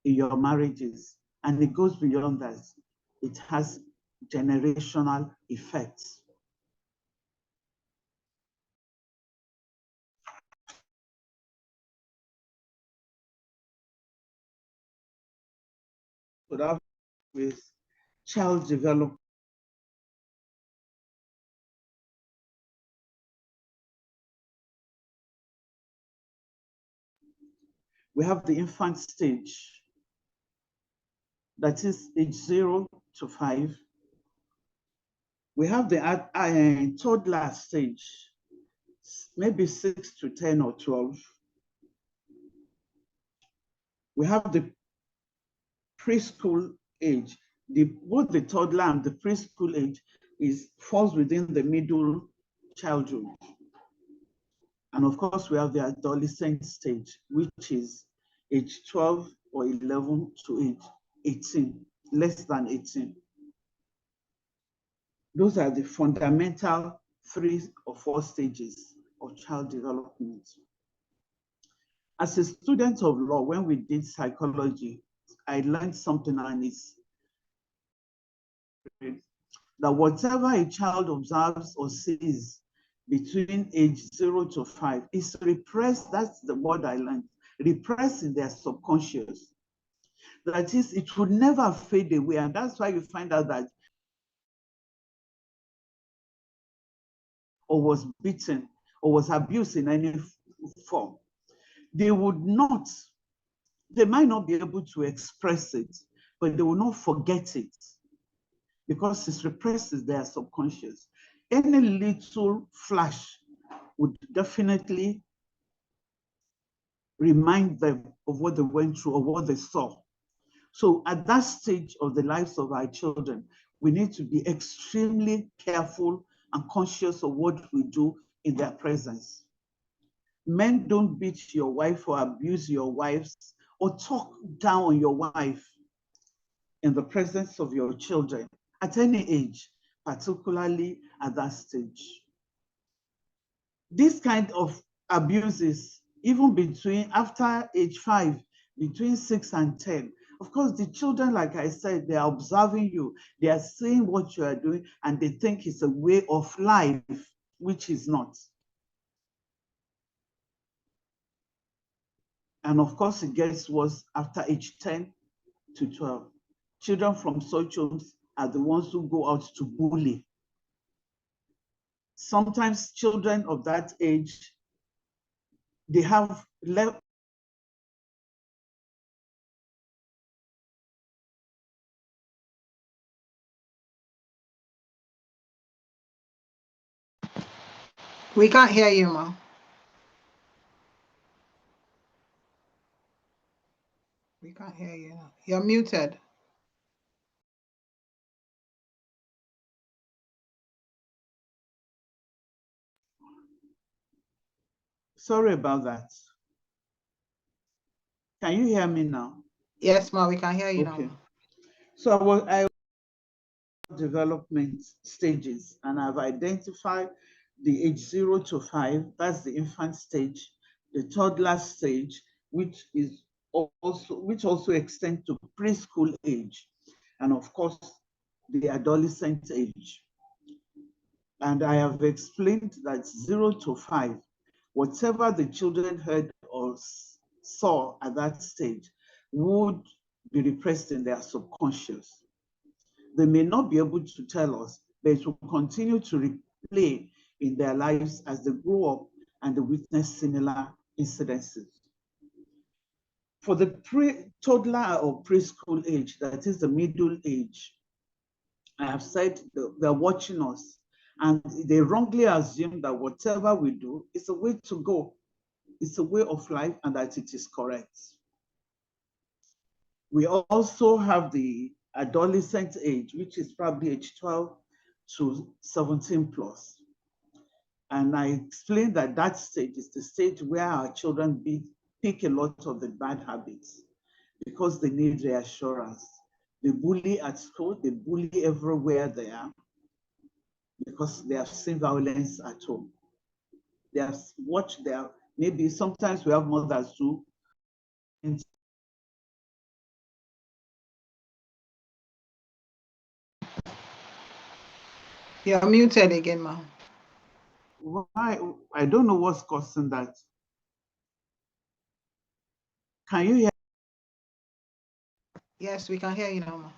in your marriages. And it goes beyond that. It has generational effects. So that with child development. We have the infant stage, that is age 0 to 5. We have the toddler stage, maybe 6 to 10 or 12. We have the preschool age. Both the toddler and the preschool age falls within the middle childhood. And of course, we have the adolescent stage, which is age 12 or 11 to age 18, less than 18. Those are the fundamental 3 or 4 stages of child development. As a student of law, when we did psychology, I learned something, and it's that whatever a child observes or sees between age 0 to 5 is repressed. That's the word I learned, repressed in their subconscious. That is, it would never fade away. And that's why you find out that or was beaten or was abused in any form, they might not be able to express it, but they will not forget it because it represses their subconscious. Any little flash would definitely remind them of what they went through or what they saw. So at that stage of the lives of our children, we need to be extremely careful and conscious of what we do in their presence. Men, don't beat your wife or abuse your wives or talk down on your wife in the presence of your children at any age, particularly at that stage. This kind of abuses, even after age 5, between 6 and 10, of course, the children, like I said, they are observing you, they are seeing what you are doing, and they think it's a way of life, which is not. And of course, it gets worse after age 10 to 12. Children from such homes are the ones who go out to bully. Sometimes children of that age, they have left. We can't hear you, Ma. We can't hear you now. You're muted. Sorry about that. Can you hear me now? Yes, ma, we can hear you Okay. now. So I development stages, and I've identified the age 0 to 5, that's the infant stage, the toddler stage, which also extends to preschool age, and of course the adolescent age. And I have explained that 0 to 5, whatever the children heard or saw at that stage would be repressed in their subconscious. They may not be able to tell us, but it will continue to replay in their lives as they grow up and they witness similar incidences. For the toddler or preschool age, that is the middle age, I have said they're watching us and they wrongly assume that whatever we do is a way to go, it's a way of life, and that it is correct. We also have the adolescent age, which is probably age 12 to 17 plus. And I explained that that stage is the stage where our children pick a lot of the bad habits because they need reassurance. They bully at school, they bully everywhere they are because they have seen violence at home. They have watched maybe sometimes we have mothers too. You're muted again, ma. Why? I don't know what's causing that. Can you hear? Yes, we can hear you now, ma.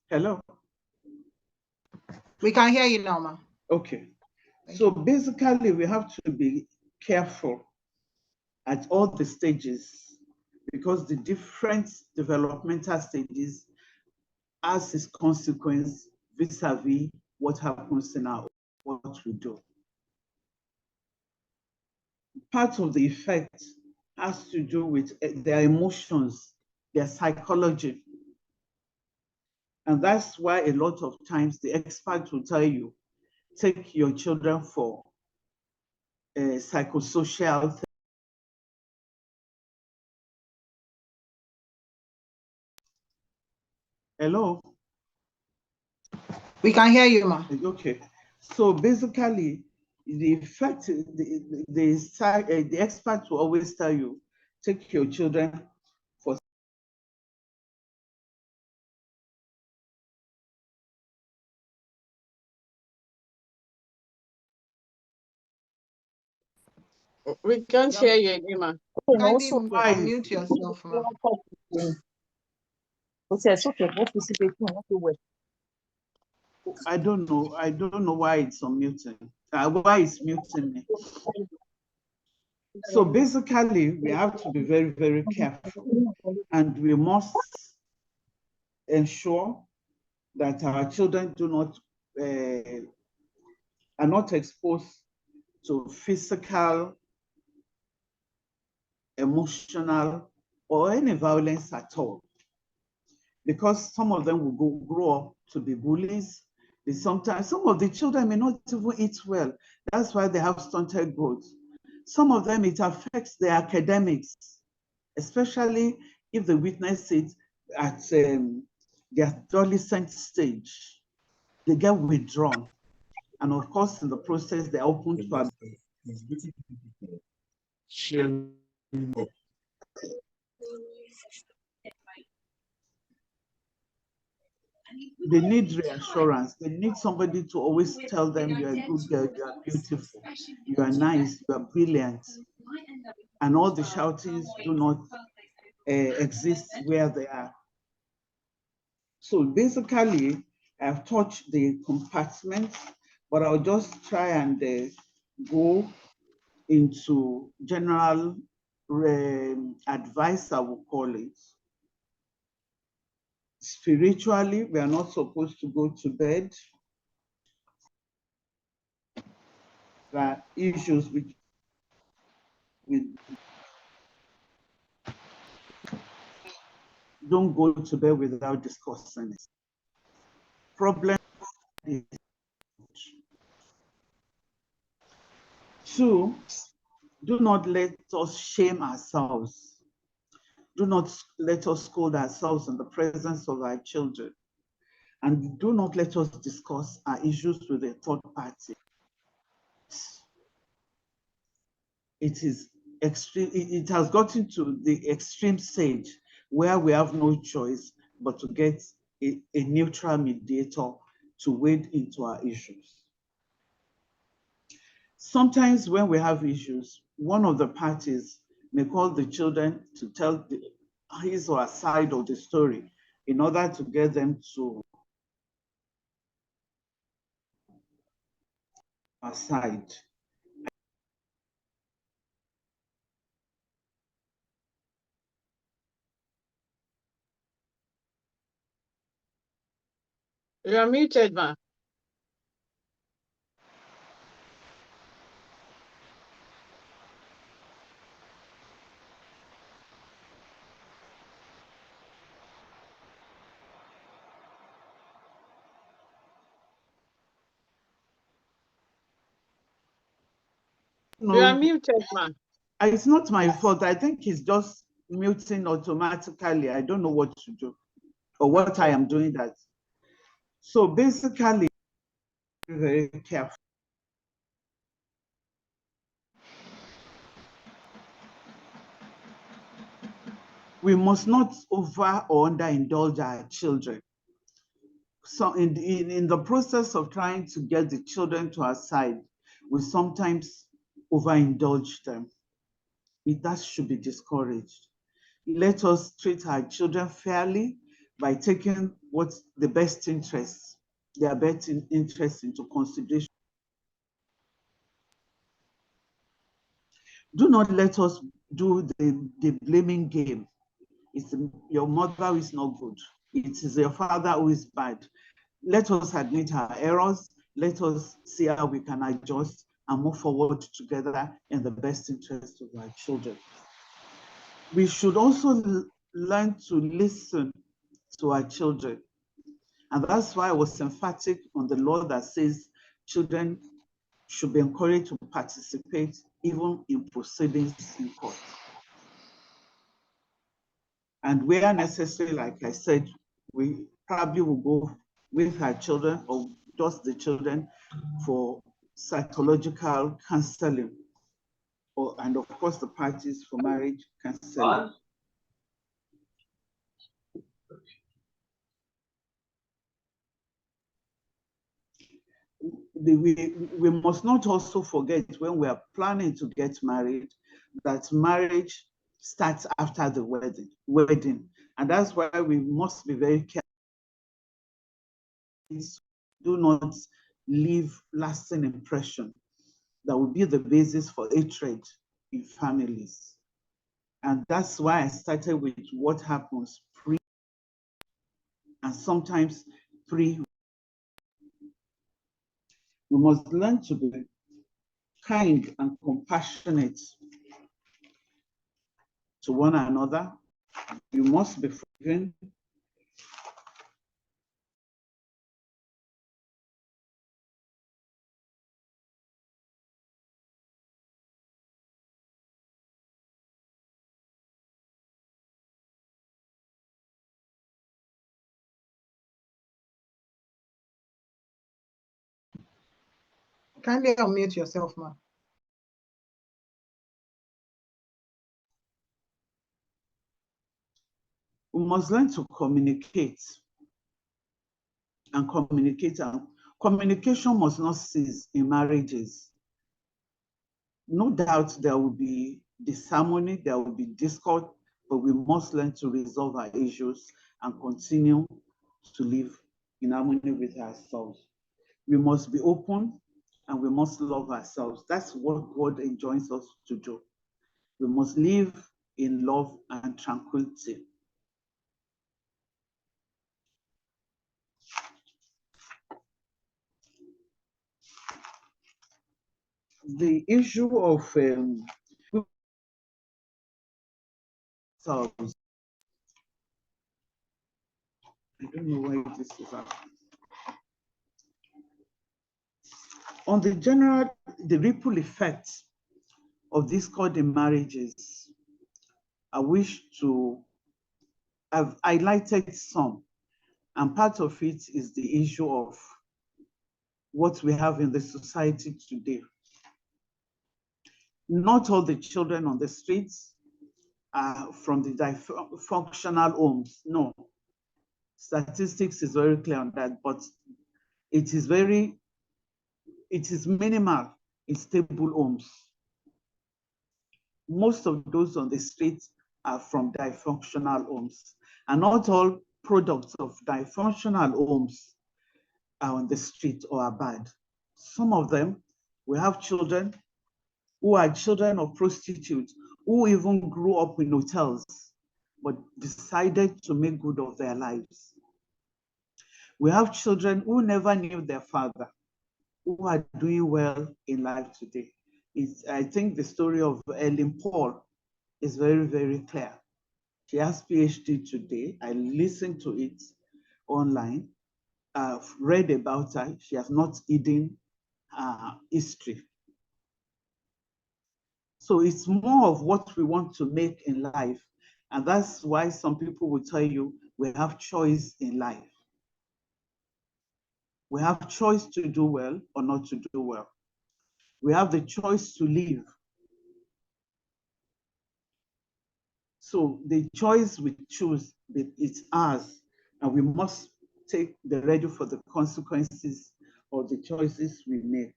Hello? We can hear you now, ma. Okay. So basically, we have to be careful at all the stages because the different developmental stages has its consequence vis-a-vis what happens in what we do. Part of the effect has to do with their emotions, their psychology. And that's why a lot of times the expert will tell you, take your children for psychosocial therapy. Hello? We can hear you, ma. Okay. So basically, the effect, the experts will always tell you, take your children for. We can't hear you again, ma. Kindly unmute yourself, ma. I don't know. I don't know why it's unmuting. Why it's muting me. So basically, we have to be very, very careful, and we must ensure that our children are not exposed to physical, emotional, or any violence at all. Because some of them will grow up to be bullies. Sometimes some of the children may not even eat well. That's why they have stunted growth. Some of them, it affects their academics, especially if they witness it at the adolescent stage. They get withdrawn. And of course, in the process, they're open to they need reassurance. They need somebody to always tell them, you're a good girl, you are beautiful, you are nice, you are brilliant. And all the shoutings do not exist where they are. So basically, I've touched the compartments, but I'll just try and go into general advice, I will call it. Spiritually, we are not supposed to go to bed. There are issues with don't go to bed without discussing it. Problem is, 2, do not let us shame ourselves. Do not let us scold ourselves in the presence of our children. And do not let us discuss our issues with a third party. It is extreme. It has gotten to the extreme stage where we have no choice but to get a neutral mediator to wade into our issues. Sometimes when we have issues, one of the parties may call the children to tell his or her side of the story in order to get them to our side. You are muted, ma. No, you are muted, ma. it's not my fault. I think it's just muting automatically. I don't know what to do or what I am doing that. So basically, very careful. We must not over or underindulge our children. So in the process of trying to get the children to our side, we sometimes overindulge them. That should be discouraged. Let us treat our children fairly by taking what's the best interests, their best interests into consideration. Do not let us do the blaming game. It's your mother who is not good. It is your father who is bad. Let us admit our errors. Let us see how we can adjust and move forward together in the best interest of our children. We should also learn to listen to our children. And that's why I was emphatic on the law that says children should be encouraged to participate even in proceedings in court. And where necessary, like I said, we probably will go with our children or just the children for psychological counseling, and of course the parties for marriage counseling. We must not also forget when we are planning to get married that marriage starts after the wedding. And that's why we must be very careful. Do not leave lasting impression that will be the basis for hatred in families. And that's why I started with what happens pre and sometimes pre. We must learn to be kind and compassionate to one another. You must be forgiving. Kindly unmute yourself, ma. We must learn to communicate and communicate. Communication must not cease in marriages. No doubt there will be disharmony, there will be discord, but we must learn to resolve our issues and continue to live in harmony with ourselves. We must be open and we must love ourselves. That's what God enjoins us to do. We must live in love and tranquility. the issue of I don't know why this is happening. On the general, the ripple effects of these courting marriages, I wish to have highlighted some, and part of it is the issue of what we have in the society today. Not all the children on the streets are from the dysfunctional homes, no. Statistics is very clear on that, but it is minimal in stable homes. Most of those on the streets are from dysfunctional homes, and not all products of dysfunctional homes are on the street or are bad. Some of them, we have children who are children of prostitutes, who even grew up in hotels, but decided to make good of their lives. We have children who never knew their father, who are doing well in life today. I think the story of Ellen Paul is very, very clear. She has PhD today. I listened to it online. I've read about her. She has not hidden history. So it's more of what we want to make in life. And that's why some people will tell you we have choice in life. We have choice to do well or not to do well. We have the choice to live. So the choice we choose, it's ours, and we must take the ready for the consequences of the choices we make.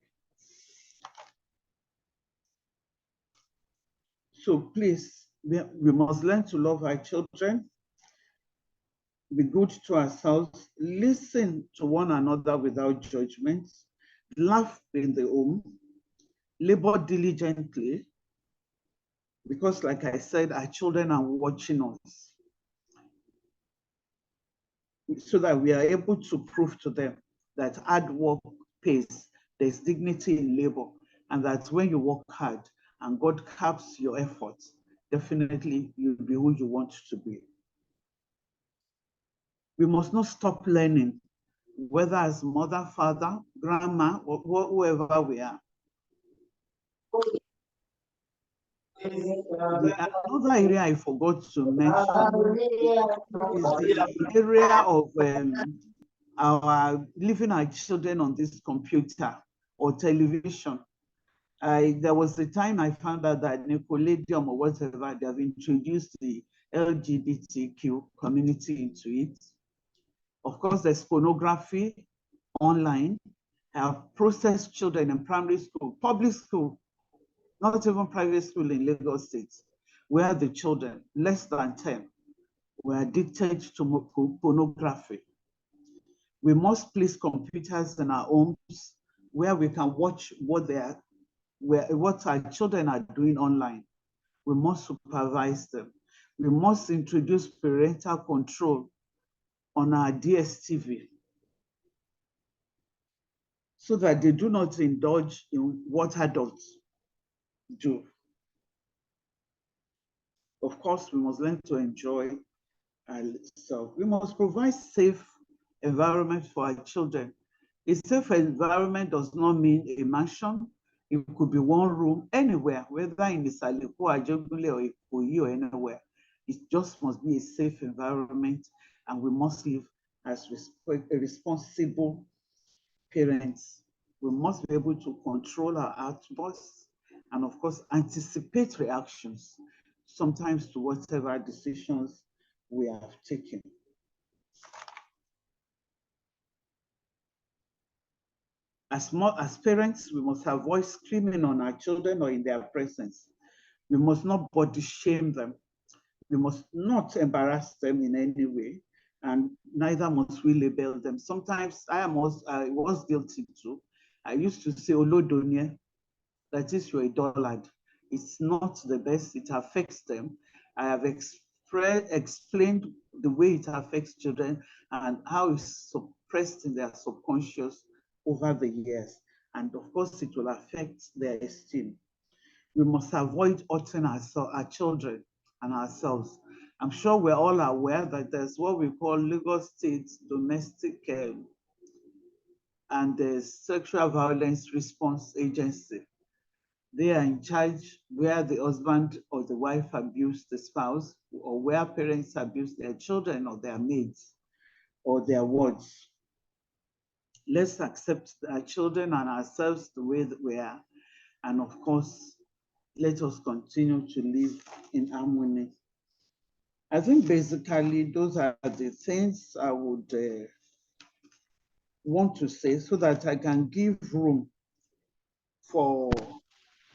So please, we must learn to love our children, be good to ourselves, listen to one another without judgment, laugh in the home, labor diligently, because like I said, our children are watching us, so that we are able to prove to them that hard work pays, there's dignity in labor, and that when you work hard and God caps your efforts, definitely you'll be who you want to be. We must not stop learning, whether as mother, father, grandma, or whoever we are. Another area I forgot to mention is the area of our leaving our children on this computer or television. There was a time I found out that Nickelodeon or whatever, they have introduced the LGBTQ community into it. Of course, there's pornography online. I have processed children in primary school, public school, not even private school in Lagos State, where the children, less than 10, were addicted to pornography. We must place computers in our homes where we can watch what our children are doing online. We must supervise them. We must introduce parental control on our DSTV so that they do not indulge in what adults do. Of course, we must learn to enjoy ourselves. We must provide safe environment for our children. A safe environment does not mean a mansion. It could be one room anywhere, whether in Isaleku, Ajegunle, or Ikoyi, or anywhere. It just must be a safe environment, and we must live as responsible parents. We must be able to control our outbursts and, of course, anticipate reactions, sometimes to whatever decisions we have taken. As parents, we must avoid screaming on our children or in their presence. We must not body shame them. We must not embarrass them in any way, and neither must we label them. Sometimes I was guilty too. I used to say, Olodonye, that is, you're a dullard. It's not the best, it affects them. I have explained the way it affects children and how it's suppressed in their subconscious over the years. and of course it will affect their esteem. We must avoid hurting our children and ourselves. I'm sure we're all aware that there's what we call Lagos State Domestic and the Sexual Violence Response Agency. They are in charge where the husband or the wife abuse the spouse, or where parents abuse their children or their maids or their wards. Let's accept our children and ourselves the way that we are. And of course, let us continue to live in harmony. I think basically those are the things I would want to say so that I can give room for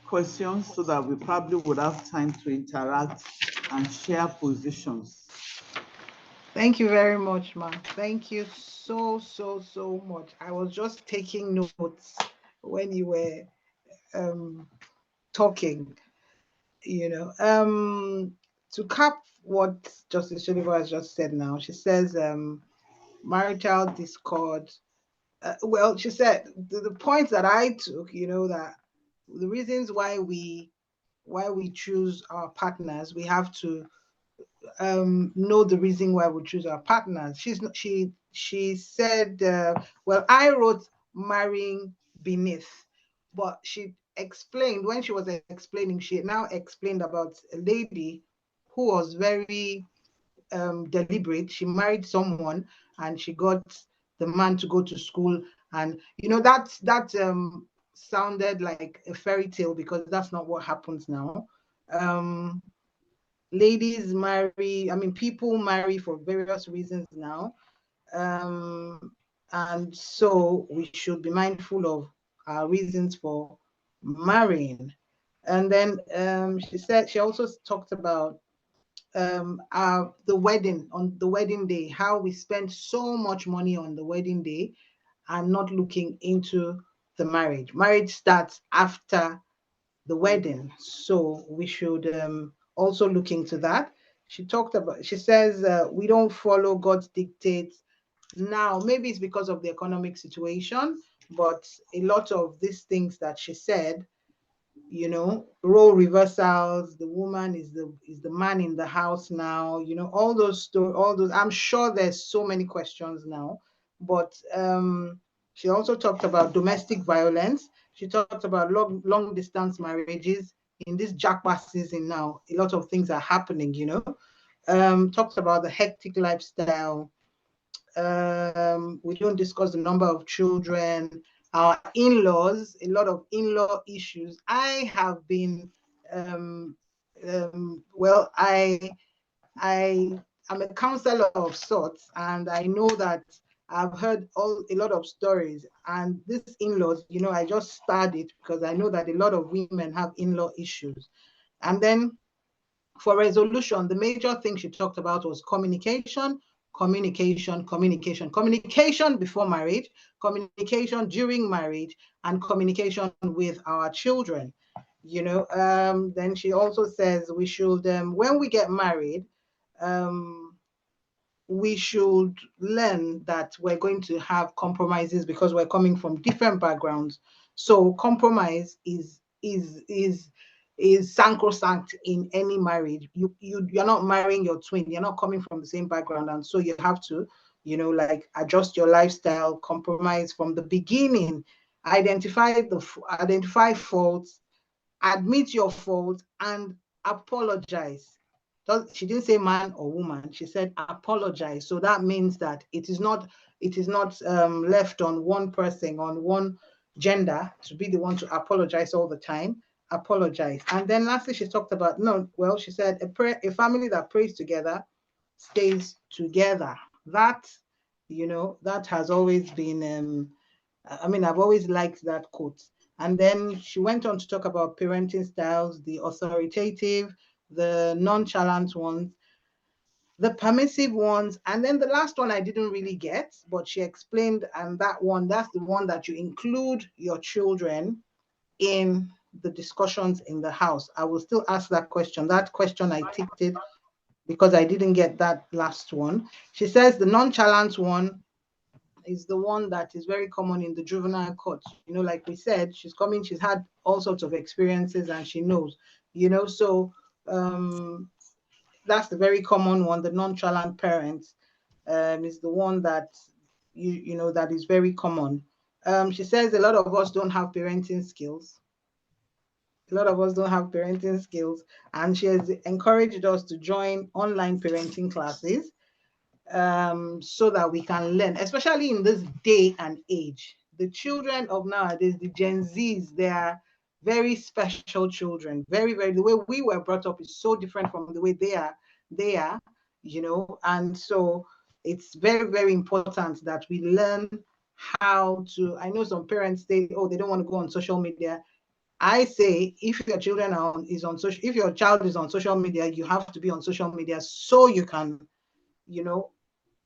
questions so that we probably would have time to interact and share positions. Thank you very much, ma'am. Thank you so much. I was just taking notes when you were talking, you know. To cap what Justice Sholiver has just said now, she says marital discord. Well, she said the points that I took, you know, that the reasons why we choose our partners, we have to know the reason why we choose our partners. She said, well, I wrote marrying beneath, but she explained, when she was explaining, she now explained about a lady who was very deliberate. She married someone and she got the man to go to school, and you know that sounded like a fairy tale, because that's not what happens now. Ladies marry, I mean, people marry for various reasons now. And so we should be mindful of our reasons for marrying. And then she said, she also talked about the wedding, on the wedding day, how we spend so much money on the wedding day and not looking into the marriage. Marriage starts after the wedding, so we should also look into that. She says we don't follow God's dictates now. Maybe it's because of the economic situation, but a lot of these things that she said, you know, role reversals, the woman is the man in the house now, you know, all those, I'm sure there's so many questions now. But she also talked about domestic violence. She talked about long distance marriages. In this jackpot season now, a lot of things are happening, you know. Talked about the hectic lifestyle. We don't discuss the number of children, our in-laws, a lot of in-law issues. I have been, well, I am a counselor of sorts, and I know that I've heard a lot of stories. And this in-laws, you know, I just started because I know that a lot of women have in-law issues. And then for resolution, the major thing she talked about was communication, communication before marriage, communication during marriage, and communication with our children. You know, then she also says we should, when we get married, we should learn that we're going to have compromises because we're coming from different backgrounds. So compromise is sacrosanct in any marriage. You're not marrying your twin, you're not coming from the same background, and so you have to, you know, like adjust your lifestyle, compromise from the beginning, identify faults, admit your fault, and apologize. She didn't say man or woman, she said apologize. So that means that it is not left on one person, on one gender, to be the one to apologize all the time. Apologize. And then lastly, she talked about, she said a family that prays together stays together. That, you know, that has always been I mean, I've always liked that quote. And then she went on to talk about parenting styles, the authoritative, the nonchalant ones, the permissive ones, and then the last one I didn't really get, but she explained, and that's the one that you include your children in the discussions in the house. I will still ask that question. That question I ticked it because I didn't get that last one. She says the nonchalant one, is the one that is very common in the juvenile court. You know, like we said, she's coming, she's had all sorts of experiences and she knows, you know, so that's the very common one. The nonchalant parent is the one that, you know, that is very common. She says a lot of us don't have parenting skills. A lot of us don't have parenting skills, and she has encouraged us to join online parenting classes so that we can learn, especially in this day and age. The children of nowadays, the Gen Zs, they are very special children. Very, very, the way we were brought up is so different from the way they are, you know, and so it's very, very important that we learn how to, I know some parents say, oh, they don't want to go on social media. I say, if your children if your child is on social media, you have to be on social media so you can, you know,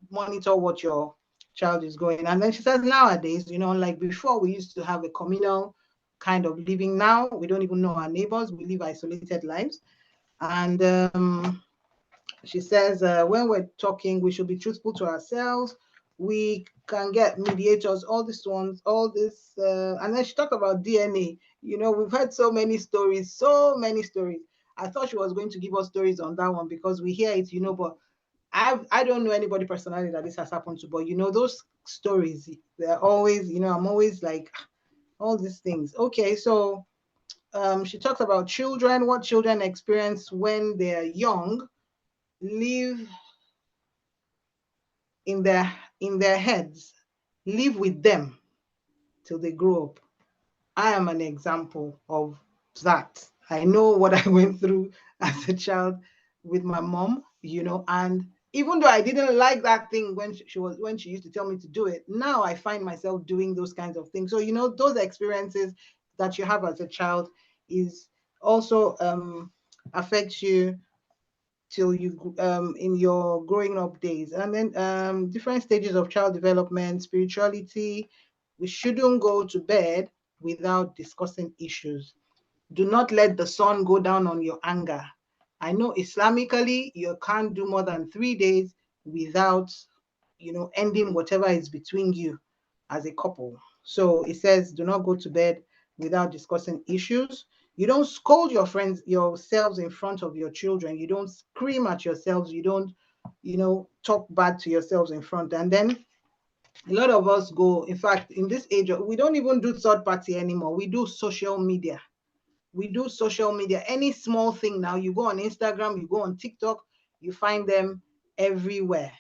monitor what your child is going. And then she says nowadays, you know, like before we used to have a communal kind of living. Now we don't even know our neighbors. We live isolated lives. And she says when we're talking, we should be truthful to ourselves. We can get mediators, all these ones, all this. And then she talked about DNA. You know, we've heard so many stories, so many stories. I thought she was going to give us stories on that one because we hear it, you know, but I don't know anybody personally that this has happened to, but you know, those stories, they're always, you know, I'm always like, all these things. Okay, so she talks about children, what children experience when they're young, live in their heads, live with them till they grow up. I am an example of that. I know what I went through as a child with my mom, you know, and even though I didn't like that thing when she used to tell me to do it, now I find myself doing those kinds of things. So, you know, those experiences that you have as a child is also affects you till you in your growing up days. And then different stages of child development, spirituality. We shouldn't go to bed without discussing issues. Do not let the sun go down on your anger. I know Islamically you can't do more than 3 days without, you know, ending whatever is between you as a couple. So it says do not go to bed without discussing issues. You don't scold yourselves in front of your children. You don't scream at yourselves. You don't, you know, talk bad to yourselves in front. And then a lot of us go, in fact, in this age, we don't even do third party anymore. We do social media. We do social media. Any small thing now, you go on Instagram, you go on TikTok, you find them everywhere.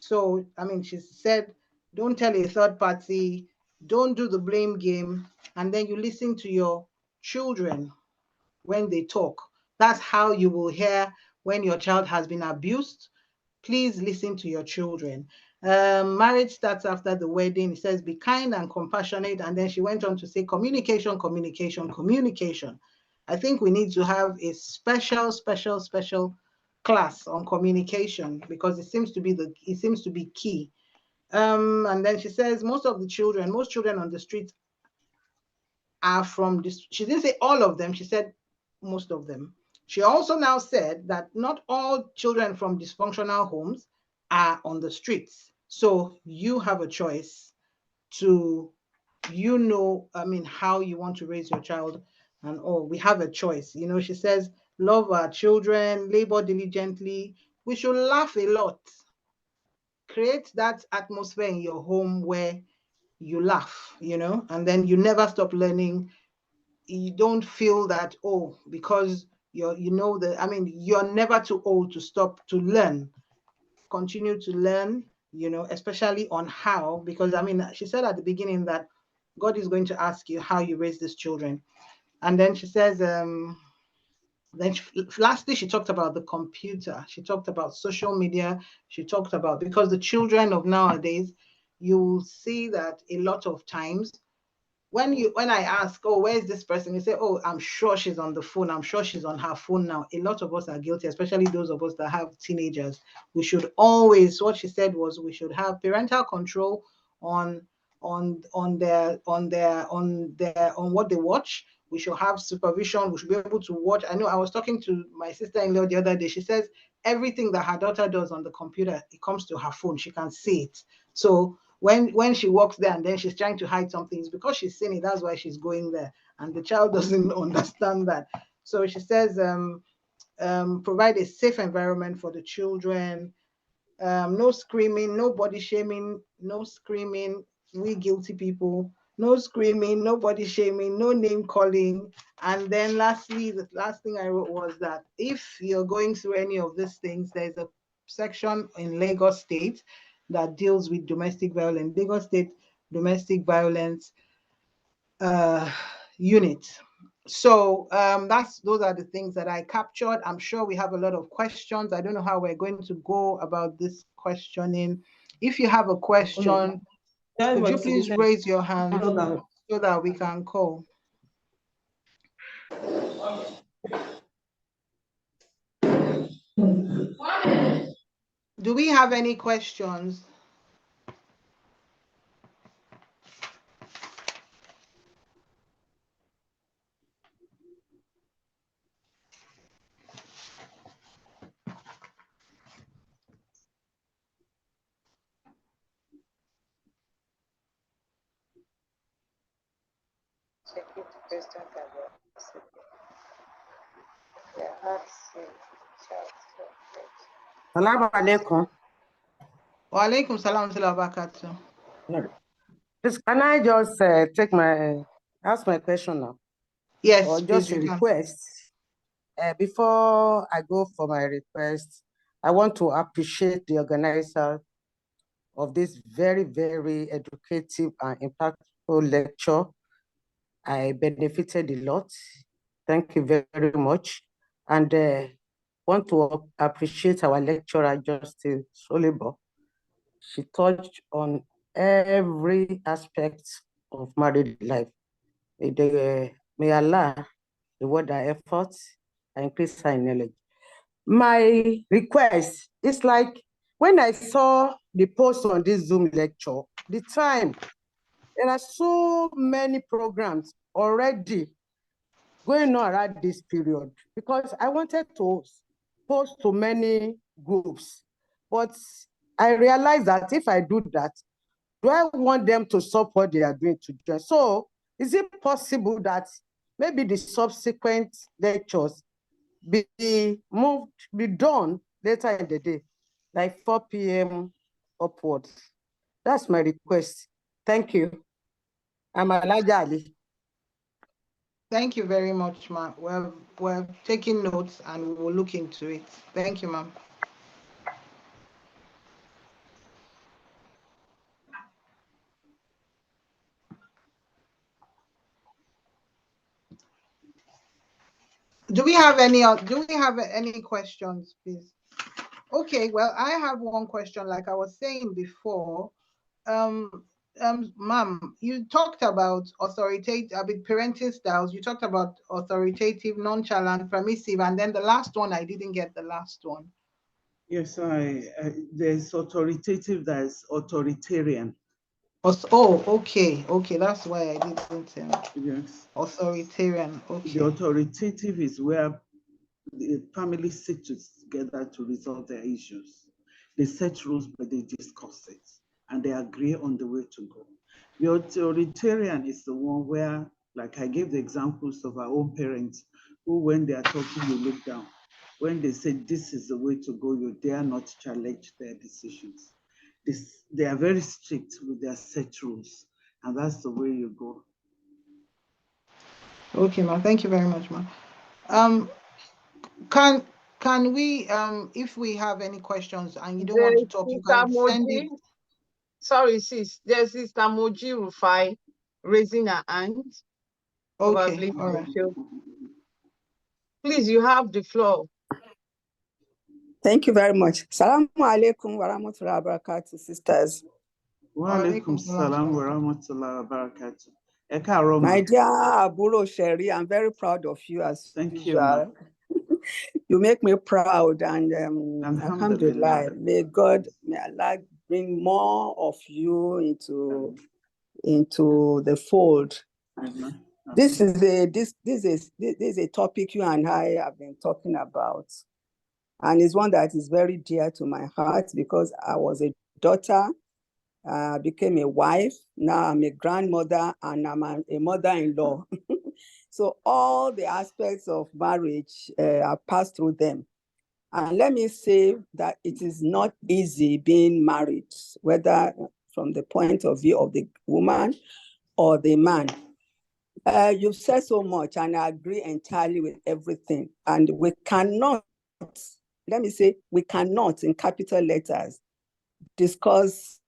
So, I mean, she said, don't tell a third party, don't do the blame game, and then you listen to your children when they talk. That's how you will hear when your child has been abused. Please listen to your children. Marriage starts after the wedding. It says, be kind and compassionate. And then she went on to say, communication, communication, communication. I think we need to have a special class on communication because it seems to be key. And then she says, most children on the streets are from this. She didn't say all of them. She said most of them. She also now said that not all children from dysfunctional homes are on the streets. So you have a choice to, you know, I mean, how you want to raise your child and all. We have a choice. You know, she says, love our children, labor diligently. We should laugh a lot. Create that atmosphere in your home where you laugh, you know, and then you never stop learning. You don't feel that, oh, because you're never too old to stop to learn. Continue to learn, you know, especially on how, because I mean, she said at the beginning that God is going to ask you how you raise these children. And then she says, lastly, she talked about the computer. She talked about social media. She talked about, because the children of nowadays, you'll see that a lot of times when I ask, oh, where is this person? You say, oh, I'm sure she's on the phone. I'm sure she's on her phone now. A lot of us are guilty, especially those of us that have teenagers. We should always, what she said was, we should have parental control on what they watch. We should have supervision. We should be able to watch. I know I was talking to my sister-in-law the other day. She says everything that her daughter does on the computer, it comes to her phone. She can see it. So when she walks there and then she's trying to hide something, it's because she's seen it. That's why she's going there, and the child doesn't understand that. So she says, provide a safe environment for the children. No screaming, no body shaming, no screaming. We guilty people. No screaming, no body shaming, no name calling. And then lastly, the last thing I wrote was that if you're going through any of these things, there's a section in Lagos State that deals with domestic violence. Lagos State Domestic Violence Unit. So those are the things that I captured. I'm sure we have a lot of questions. I don't know how we're going to go about this questioning. If you have a question, could you please raise your hand so that we can call? Do we have any questions? Salaam alaikum. Wa alaikum salam wa barakatuh. Please, can I just ask my question now? Yes, or just a request? Before I go for my request, I want to appreciate the organizer of this very, very educative and impactful lecture. I benefited a lot. Thank you very much. And want to appreciate our lecturer, Justice Solibo. She touched on every aspect of married life. May Allah reward our efforts and increase our knowledge. My request is like when I saw the post on this Zoom lecture, the time, there are so many programs already going on around this period because I wanted to post to many groups, but I realized that if I do that, do I want them to stop what they are doing to join? So is it possible that maybe the subsequent lectures be done later in the day, like 4 p.m. upwards? That's my request. Thank you. I'm Alaja Ali. Thank you very much, ma'am. We're taking notes and we will look into it. Thank you, ma'am. Do we have any questions, please? Okay, well, I have one question. Like I was saying before, ma'am, you talked about parenting styles. You talked about authoritative, nonchalant, permissive, and then the last one, I didn't get the last one. Yes, there's authoritative, there's authoritarian. Oh, okay, that's why I didn't. Yes. Authoritarian. Okay. The authoritative is where the families sit together to resolve their issues. They set rules, but they discuss it and they agree on the way to go. The authoritarian is the one where, like I gave the examples of our own parents, who when they are talking, you look down. When they say this is the way to go, you dare not challenge their decisions. They are very strict with their set rules, and that's the way you go. Okay, ma'am. Thank you very much, ma'am. Can we, if we have any questions and you don't want to talk, you can send it. Sorry, sis. There's Sister Moji Rufai raising her hand. Okay, all right. Please, you have the floor. Thank you very much. Salaam alaikum wa rahmatullahi wa barakatuh, sisters. Wa alaikum salam wa rahmatullahi wa barakatuh. My dear Aburo Sherry, I'm very proud of you as usual. You make me proud, and alhamdulillah, may Allah bring more of you into the fold. This is a topic you and I have been talking about, and it's one that is very dear to my heart because I was a daughter became a wife. Now I'm a grandmother and I'm a mother-in-law. So all the aspects of marriage I've passed through them. And let me say that it is not easy being married, whether from the point of view of the woman or the man. You've said so much, and I agree entirely with everything. And we cannot, let me say, we cannot, in capital letters, discuss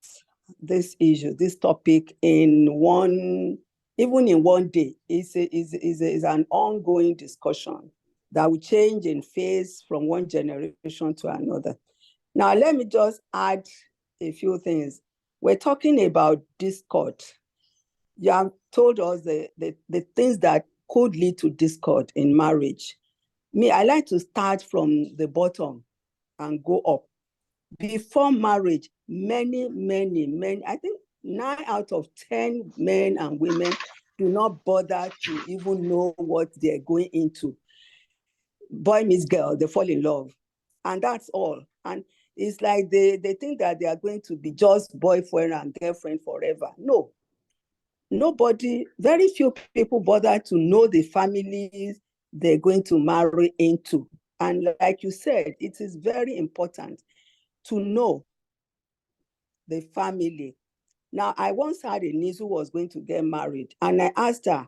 this issue, this topic even in one day. It's an ongoing discussion that will change in phase from one generation to another. Now, let me just add a few things. We're talking about discord. You have told us the things that could lead to discord in marriage. Me, I like to start from the bottom and go up. Before marriage, many, I think 9 out of 10 men and women do not bother to even know what they're going into. Boy meets girl, they fall in love. And that's all. And it's like they think that they are going to be just boyfriend and girlfriend forever. No. Nobody, very few people bother to know the families they're going to marry into. And like you said, it is very important to know the family. Now, I once had a niece who was going to get married, and I asked her,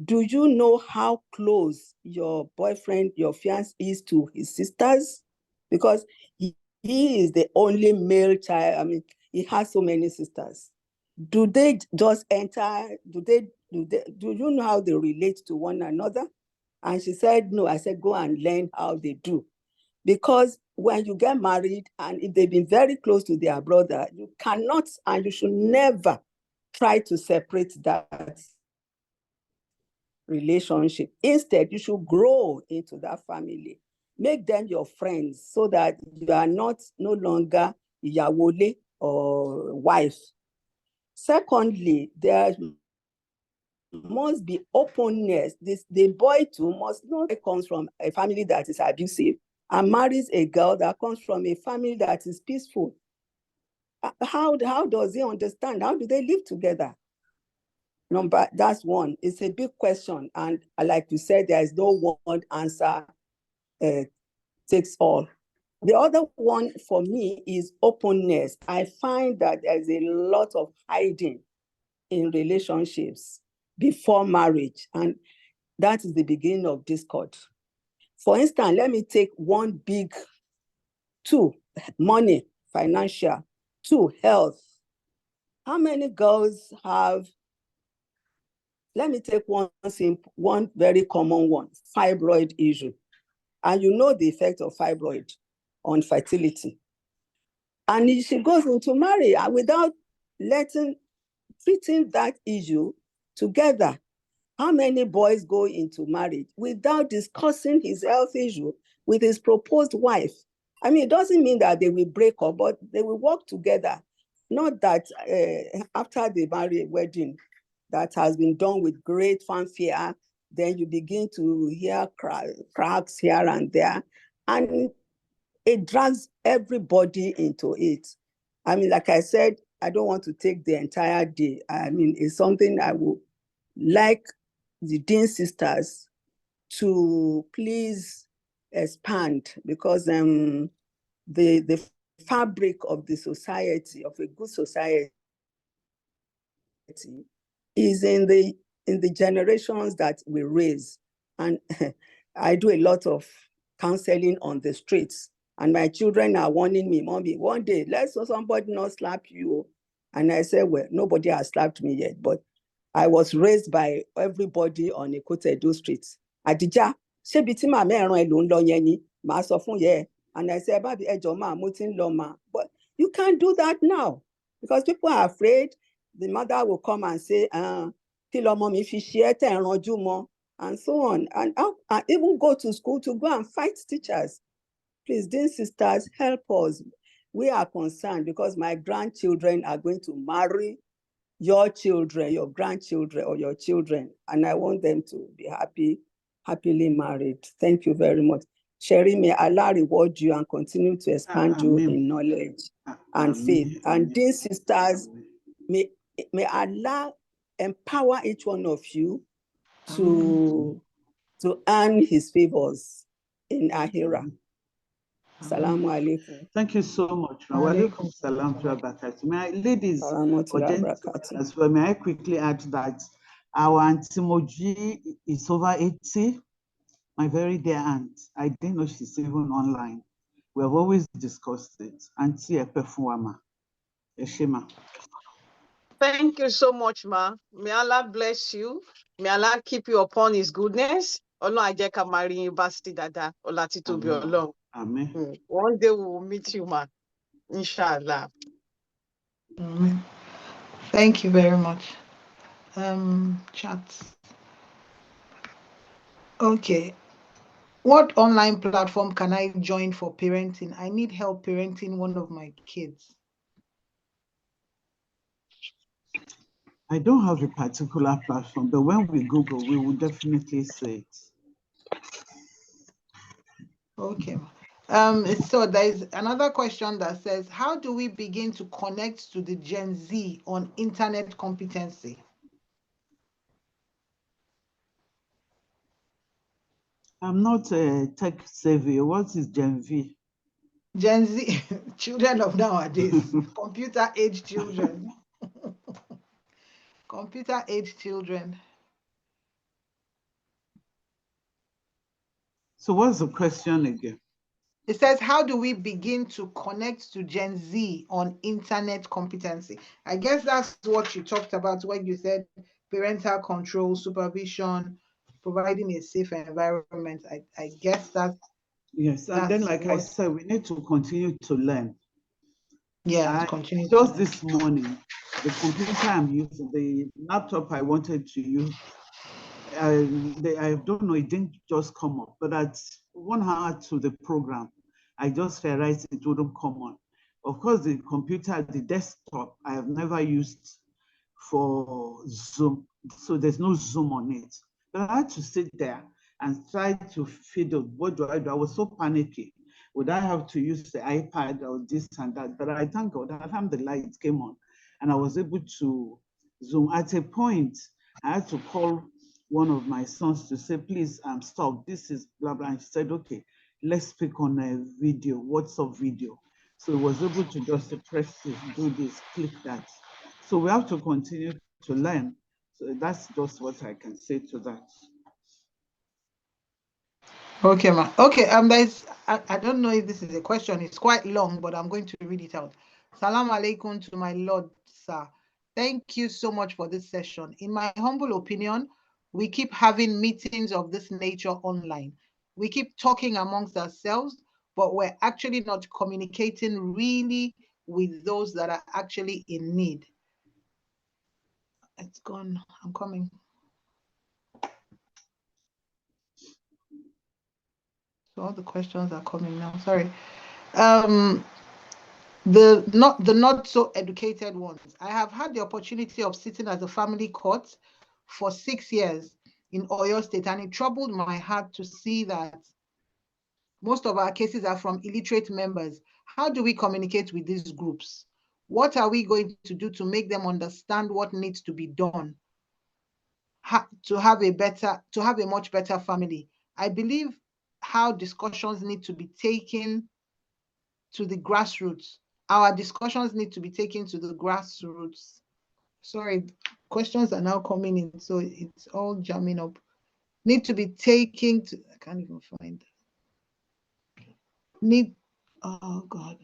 do you know how close your boyfriend, your fiancé is to his sisters? Because he is the only male child. I mean, he has so many sisters. Do they just enter? Do you know how they relate to one another? And she said, no. I said, go and learn how they do. Because when you get married and if they've been very close to their brother, you cannot and you should never try to separate that relationship. Instead, you should grow into that family. Make them your friends so that you are no longer ìyàwó or wife. Secondly, there must be openness. The boy too must not come from a family that is abusive and marries a girl that comes from a family that is peaceful. How does he understand? How do they live together? That's one. It's a big question. And like you said, there is no one answer takes all. The other one for me is openness. I find that there's a lot of hiding in relationships before marriage, and that is the beginning of discord. For instance, let me take one big, 2, money, financial, 2, health. How many girls have, let me take one very common one, fibroid issue. And you know the effect of fibroid on fertility. And she goes into marriage without treating that issue together. How many boys go into marriage without discussing his health issue with his proposed wife? I mean, it doesn't mean that they will break up, but they will work together. Not that after the marriage wedding that has been done with great fanfare, then you begin to hear cracks here and there, and it drags everybody into it. I mean, like I said, I don't want to take the entire day. I mean, it's something I would like the Dean sisters to please expand, because the fabric of the society, of a good society, is in the generations that we raise. And I do a lot of counseling on the streets, and my children are warning me, Mommy, one day, let somebody not slap you. And I said, well, nobody has slapped me yet, but I was raised by everybody on Ikotedo Street. Adija, ṣebí tí màmá ẹ̀ràn ẹ̀ ló ń lọ yẹn ni, màá sọ fún yẹ. And I said, Babi, ẹjọ́ máa mo ti ń lọ mà. But you can't do that now, because people are afraid. The mother will come and say, kí lọmọ mi fi ṣe ẹ́ tẹ̀ ń ranjú mọ́, and so on. And even go to school to go and fight teachers. Please, dear sisters, help us. We are concerned because my grandchildren are going to marry your children, your grandchildren, or your children, and I want them to be happily married. Thank you very much. Sherry, may Allah reward you and continue to expand you in knowledge and faith. And these sisters, may Allah empower each one of you to earn his favors in Ahira. Assalamu alaikum. Thank you so much. Walaikum salam wa barakatuh. My ladies, as well, may I quickly add that our Auntie Moji is over 80. My very dear aunt, I didn't know she's even online. We have always discussed it. Auntie Epefuama, Eshema. Thank you so much, ma. May Allah bless you. May Allah keep you upon his goodness. Ọlọ́run á jẹ́ ká máa rí yín bá sí dáadáa. Ọlá títóbi Ọlọ́run. Amen. One day we will meet you, ma. Inshallah. Amen. Thank you very much. Chat. Okay. What online platform can I join for parenting? I need help parenting one of my kids. I don't have a particular platform, but when we Google, we will definitely say it. Okay. So there's another question that says, how do we begin to connect to the Gen Z on internet competency? I'm not tech savvy. What is Gen V? Gen Z, children of nowadays, computer age children. Computer age children. So what's the question again? It says, how do we begin to connect to Gen Z on internet competency? I guess that's what you talked about when you said parental control, supervision, providing a safe environment. I guess that's... Yes, and then like I said, we need to continue to learn. Yeah, continue. Just this morning, the computer I'm using, the laptop I wanted to use, I don't know, it didn't just come up, but at 1 hour to the program, I just realized it wouldn't come on. Of course, the computer, the desktop, I have never used for Zoom, so there's no Zoom on it. But I had to sit there and try to figure, what do I do? I was so panicky. Would I have to use the iPad or this and that? But I thank God, alhamdulillah, it came on and I was able to Zoom. At a point, I had to call one of my sons to say, please, I'm stuck. This is blah, blah. And he said, okay, let's speak on a video, WhatsApp video. So he was able to just press this, do this, click that. So we have to continue to learn. So that's just what I can say to that. Okay, ma. Okay, I don't know if this is a question. It's quite long, but I'm going to read it out. Salam alaikum to my Lord, sir. Thank you so much for this session. In my humble opinion, we keep having meetings of this nature online. We keep talking amongst ourselves, but we're actually not communicating really with those that are actually in need. It's gone. I'm coming. So all the questions are coming now. Sorry. The not so educated ones. I have had the opportunity of sitting as a family court for 6 years in Oyo State, and it troubled my heart to see that most of our cases are from illiterate members. How do we communicate with these groups? What are we going to do to make them understand what needs to be done to have a much better family? I believe how discussions need to be taken to the grassroots. Our discussions need to be taken to the grassroots. Sorry, questions are now coming in, so it's all jamming up. Need to be taken to, I can't even find. Oh God.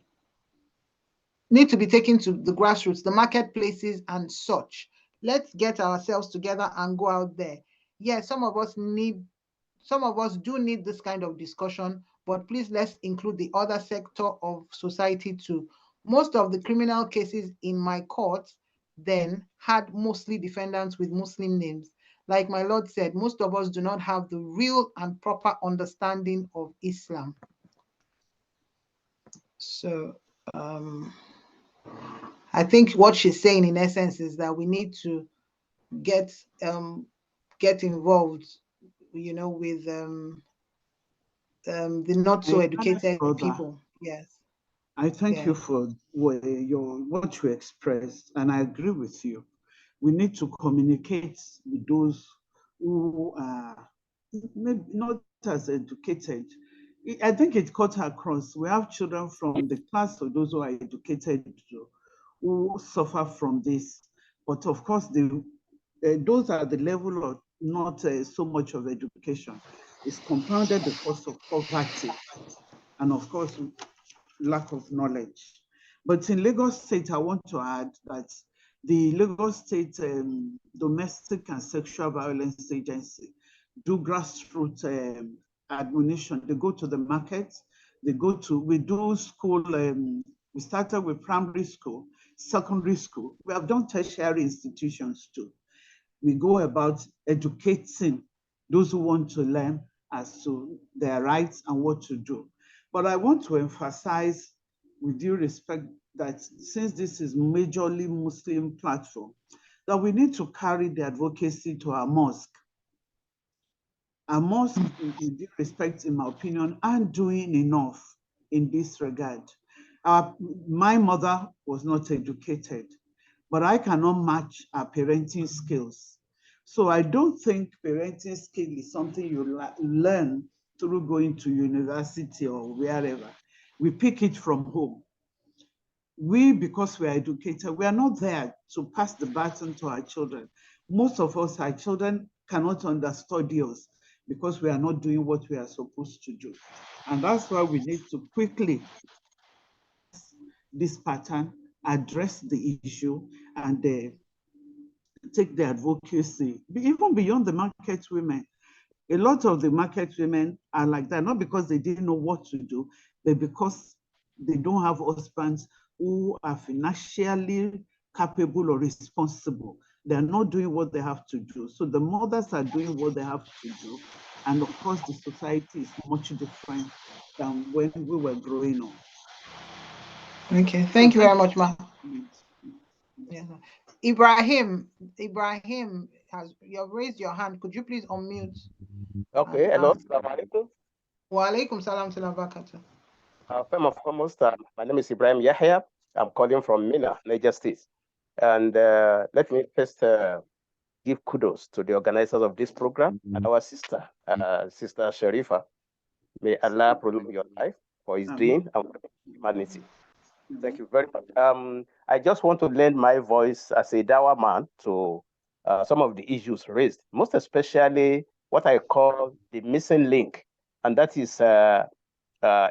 Need to be taken to the grassroots, the marketplaces and such. Let's get ourselves together and go out there. Yes, some of us do need this kind of discussion, but please let's include the other sector of society too. Most of the criminal cases in my court then had mostly defendants with Muslim names. Like my Lord said, most of us do not have the real and proper understanding of Islam. So I think what she's saying in essence is that we need to get involved, with the not so educated people. Yes. I thank you for what you expressed, and I agree with you. We need to communicate with those who are maybe not as educated. I think it cut across. We have children from the class of those who are educated who suffer from this. But of course, those are the level of not so much of education. It's compounded because of poverty and of course, lack of knowledge. But in Lagos State, I want to add that the Lagos State Domestic and Sexual Violence Agency do grassroots admonition. They go to the markets, we do school, we started with primary school, secondary school. We have done tertiary institutions too. We go about educating those who want to learn as to their rights and what to do. But I want to emphasize, with due respect, that since this is majorly Muslim platform, that we need to carry the advocacy to our mosque. Our mosque, with due respect, in my opinion, aren't doing enough in this regard. My mother was not educated, but I cannot match our parenting skills. So I don't think parenting skill is something you learn through going to university or wherever. We pick it from home. We, because we are educated, we are not there to pass the baton to our children. Most of us, our children cannot understudy us because we are not doing what we are supposed to do. And that's why we need to quickly this pattern, address the issue, and take the advocacy, even beyond the market women. A lot of the market women are like that, not because they didn't know what to do, but because they don't have husbands who are financially capable or responsible. They're not doing what they have to do. So the mothers are doing what they have to do. And of course, the society is much different than when we were growing up. Okay, thank you very much, Ma. Yeah. Ibrahim, you have raised your hand. Could you please unmute? Okay, hello. Assalamu alaikum. Wa alaikum salam wa barakatuh. Foremost, my name is Ibrahim Yahya. I'm calling from Mina, Niger State. And let me first give kudos to the organizers of this program and our sister, Sister Sharifa. May Allah prolong your life for His deen and humanity. Thank you very much. I just want to lend my voice as a Dawa man to some of the issues raised, most especially what I call the missing link, and that is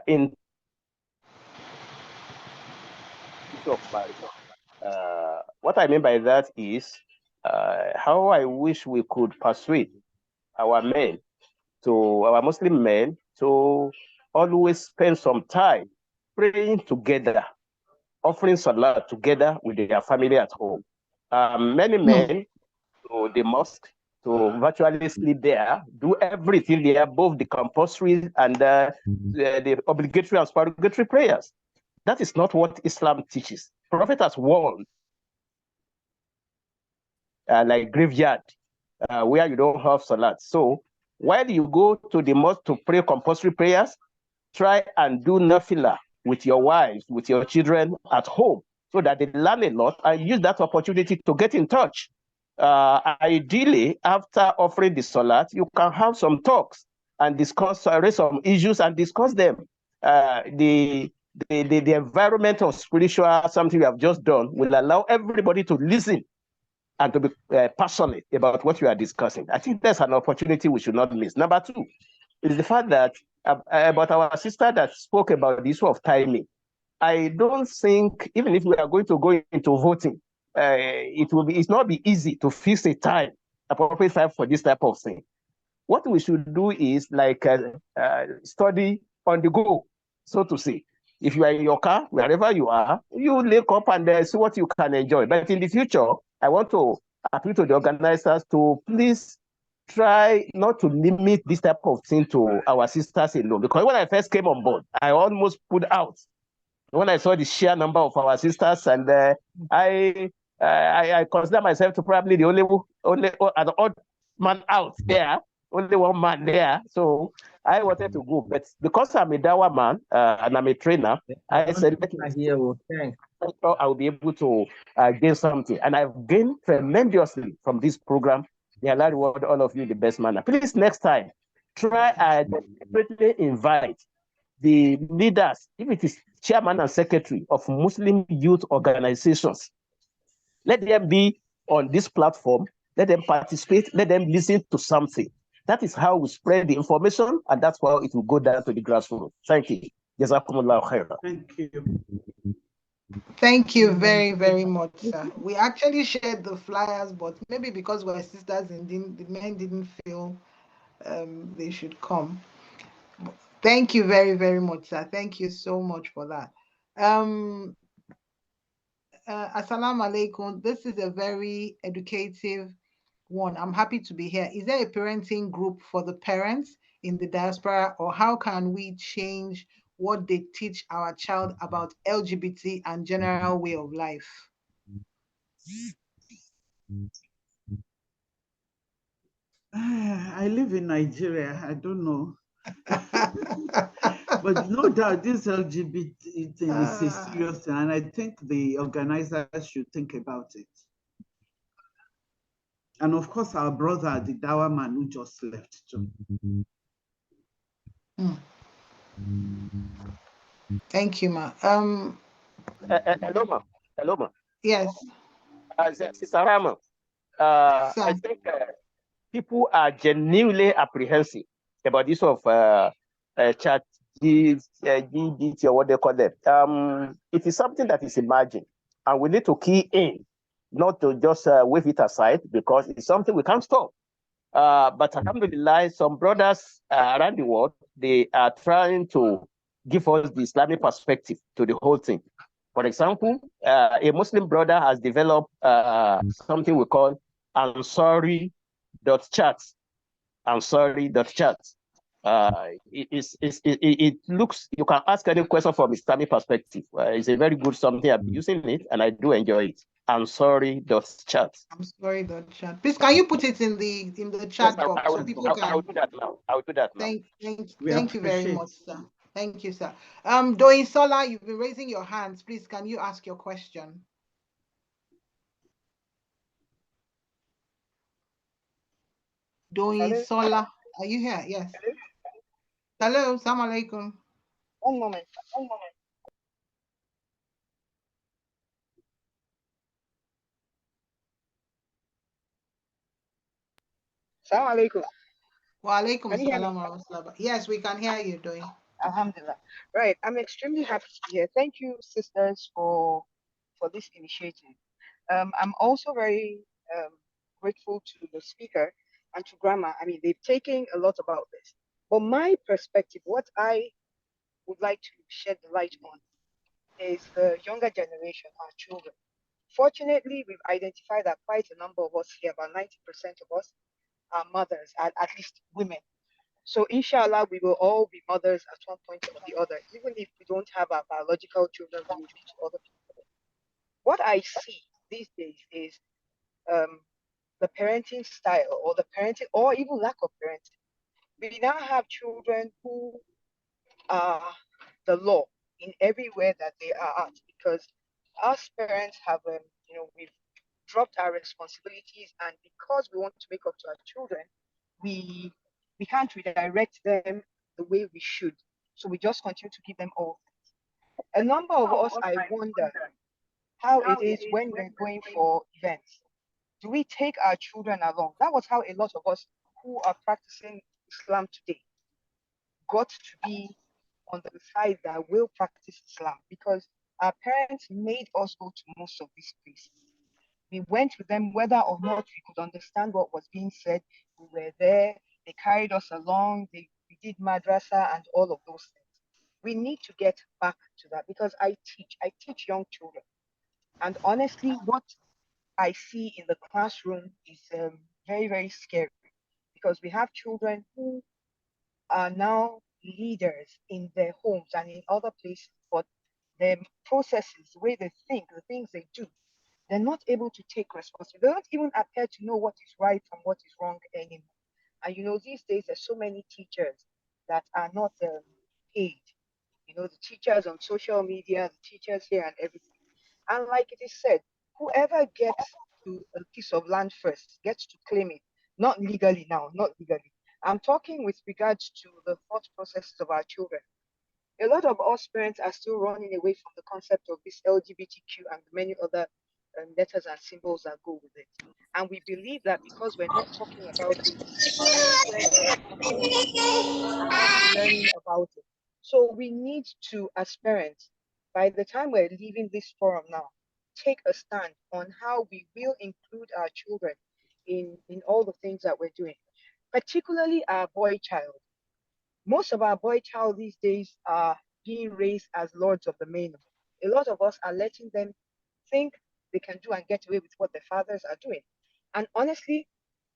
in of marriage. What I mean by that is how I wish we could persuade our men, our Muslim men, to always spend some time praying together, offering salah together with their family at home. Many men to the mosque to virtually sleep there, do everything there, both the compulsory and the obligatory and supererogatory prayers. That is not what Islam teaches. The Prophet has warned, like graveyard, where you don't have salat. So while you go to the mosque to pray compulsory prayers, try and do nafila with your wives, with your children at home, so that they learn a lot and use that opportunity to get in touch. Ideally, after offering the salat, you can have some talks and discuss, raise some issues and discuss them. The environment of spiritual, something we have just done, will allow everybody to listen and to be passionate about what you are discussing. I think that's an opportunity we should not miss. Number two is the fact that about our sister that spoke about the issue of timing. I don't think, even if we are going to go into voting, it's not be easy to fix a time, appropriate time for this type of thing. What we should do is like study on the go, so to say. If you are in your car, wherever you are, you link up and see what you can enjoy. But in the future, I want to appeal to the organizers to please try not to limit this type of thing to our sisters alone. Because when I first came on board, I almost put out when I saw the sheer number of our sisters, and I consider myself to probably the only an odd man out there, only one man there. So I wanted to go, but because I'm a Dawa man and I'm a trainer, I said, let me hear. I thought I will be able to gain something. And I've gained tremendously from this program. May Allah reward all of you in the best manner. Please, next time, try and deliberately invite the leaders, if it is chairman and secretary of Muslim youth organizations. Let them be on this platform. Let them participate. Let them listen to something. That is how we spread the information, and that's how it will go down to the grassroots. Thank you. Jazakumullah khairan. Thank you. Thank you very, very much, sir. We actually shared the flyers, but maybe because we're sisters and the men didn't feel they should come. Thank you very, very much, sir. Thank you so much for that. Assalamu alaikum. This is a very educative one. I'm happy to be here. Is there a parenting group for the parents in the diaspora, or how can we change what they teach our child about LGBT and general way of life? I live in Nigeria. I don't know. But no doubt this LGBT thing is a serious thing, and I think the organizers should think about it. And of course, our brother, the Dawa man who just left too. Thank you, ma. Hello, ma. Hello, ma. Yes. Sister Rama, I think people are genuinely apprehensive about this of chat GDT or what they call them. It is something that is emerging, and we need to key in, not to just wave it aside, because it's something we can't stop. But alhamdulillah, some brothers around the world, they are trying to give us the Islamic perspective to the whole thing. For example, a Muslim brother has developed something we call Ansari.chat. Ansari.chat. It looks, you can ask any question from Islamic perspective. It's a very good something. I'm using it and I do enjoy it. Ansari.chat. Ansari.chat. Please, can you put it in the chat box so people can? I will do that now. I will do that now. Thank you very much, sir. Thank you, sir. Doin Sola, you've been raising your hands. Please, can you ask your question? Doin Sola, are you here? Yes. Hello, Assalamu alaikum. One moment. Assalamu alaikum. Wa alaikum assalam wa rahmatullah. Yes, we can hear you, Doin. Alhamdulillah. Right. I'm extremely happy to be here. Thank you, sisters, for this initiative. I'm also very grateful to the speaker and to Grandma. I mean, they've taken a lot about this. But my perspective, what I would like to shed the light on is the younger generation, our children. Fortunately, we've identified that quite a number of us here, about 90% of us, are mothers, at least women. So inshallah, we will all be mothers at one point or the other, even if we don't have our biological children, we will be to other people. What I see these days is the parenting style or the parenting or even lack of parenting. We now have children who are the law in everywhere that they are at, because us parents have, we've dropped our responsibilities, and because we want to make up to our children, we can't redirect them the way we should. So we just continue to give them all. A number of us, I wonder how it is when we're going for events. Do we take our children along? That was how a lot of us who are practicing Islam today got to be on the side that will practice Islam, because our parents made us go to most of these places. We went with them whether or not we could understand what was being said. We were there. They carried us along. We did madrasa and all of those things. We need to get back to that, because I teach young children. And honestly, what I see in the classroom is very, very scary, because we have children who are now leaders in their homes and in other places, but their processes, the way they think, the things they do, they're not able to take responsibility. They don't even appear to know what is right and what is wrong anymore. And these days there's so many teachers that are not paid. You know, the teachers on social media, the teachers here and everything. And like it is said, whoever gets to a piece of land first gets to claim it, not legally now, not legally. I'm talking with regards to the thought processes of our children. A lot of us parents are still running away from the concept of this LGBTQ and many other letters and symbols that go with it. And we believe that because we're not talking about it, our children will not be learning about it. So we need to, as parents, by the time we're leaving this forum now, take a stand on how we will include our children in all the things that we're doing, particularly our boy child. Most of our boy child these days are being raised as lords of the manor. A lot of us are letting them think they can do and get away with what their fathers are doing. And honestly,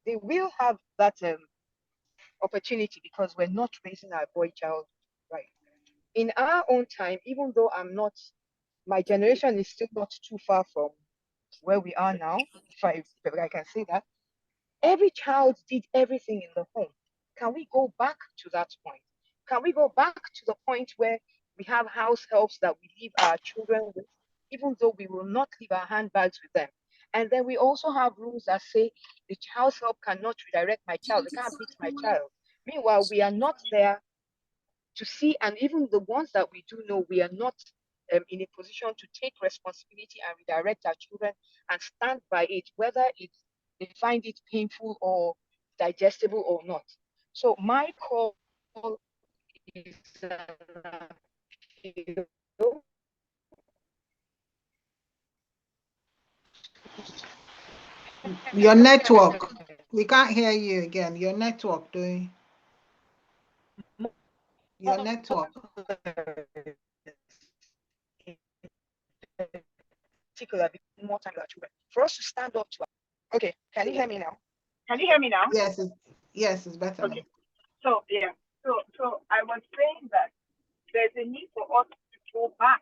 they will have that opportunity because we're not raising our boy child right. In our own time, even though my generation is still not too far from where we are now, if I can say that, every child did everything in the home. Can we go back to that point? Can we go back to the point where we have house helps that we leave our children with, even though we will not leave our handbags with them? And then we also have rules that say the house help cannot redirect my child, they can't beat my child. Meanwhile, we are not there to see, and even the ones that we do know, we are not in a position to take responsibility and redirect our children and stand by it, whether they find it painful or digestible or not. So my call is Your network. We can't hear you again. Your network, doing. Your network. Particular, more time with our children. For us to stand up to. Okay, can you hear me now? Can you hear me now? Yes, it's better. Okay. So yeah, so I was saying that there's a need for us to go back.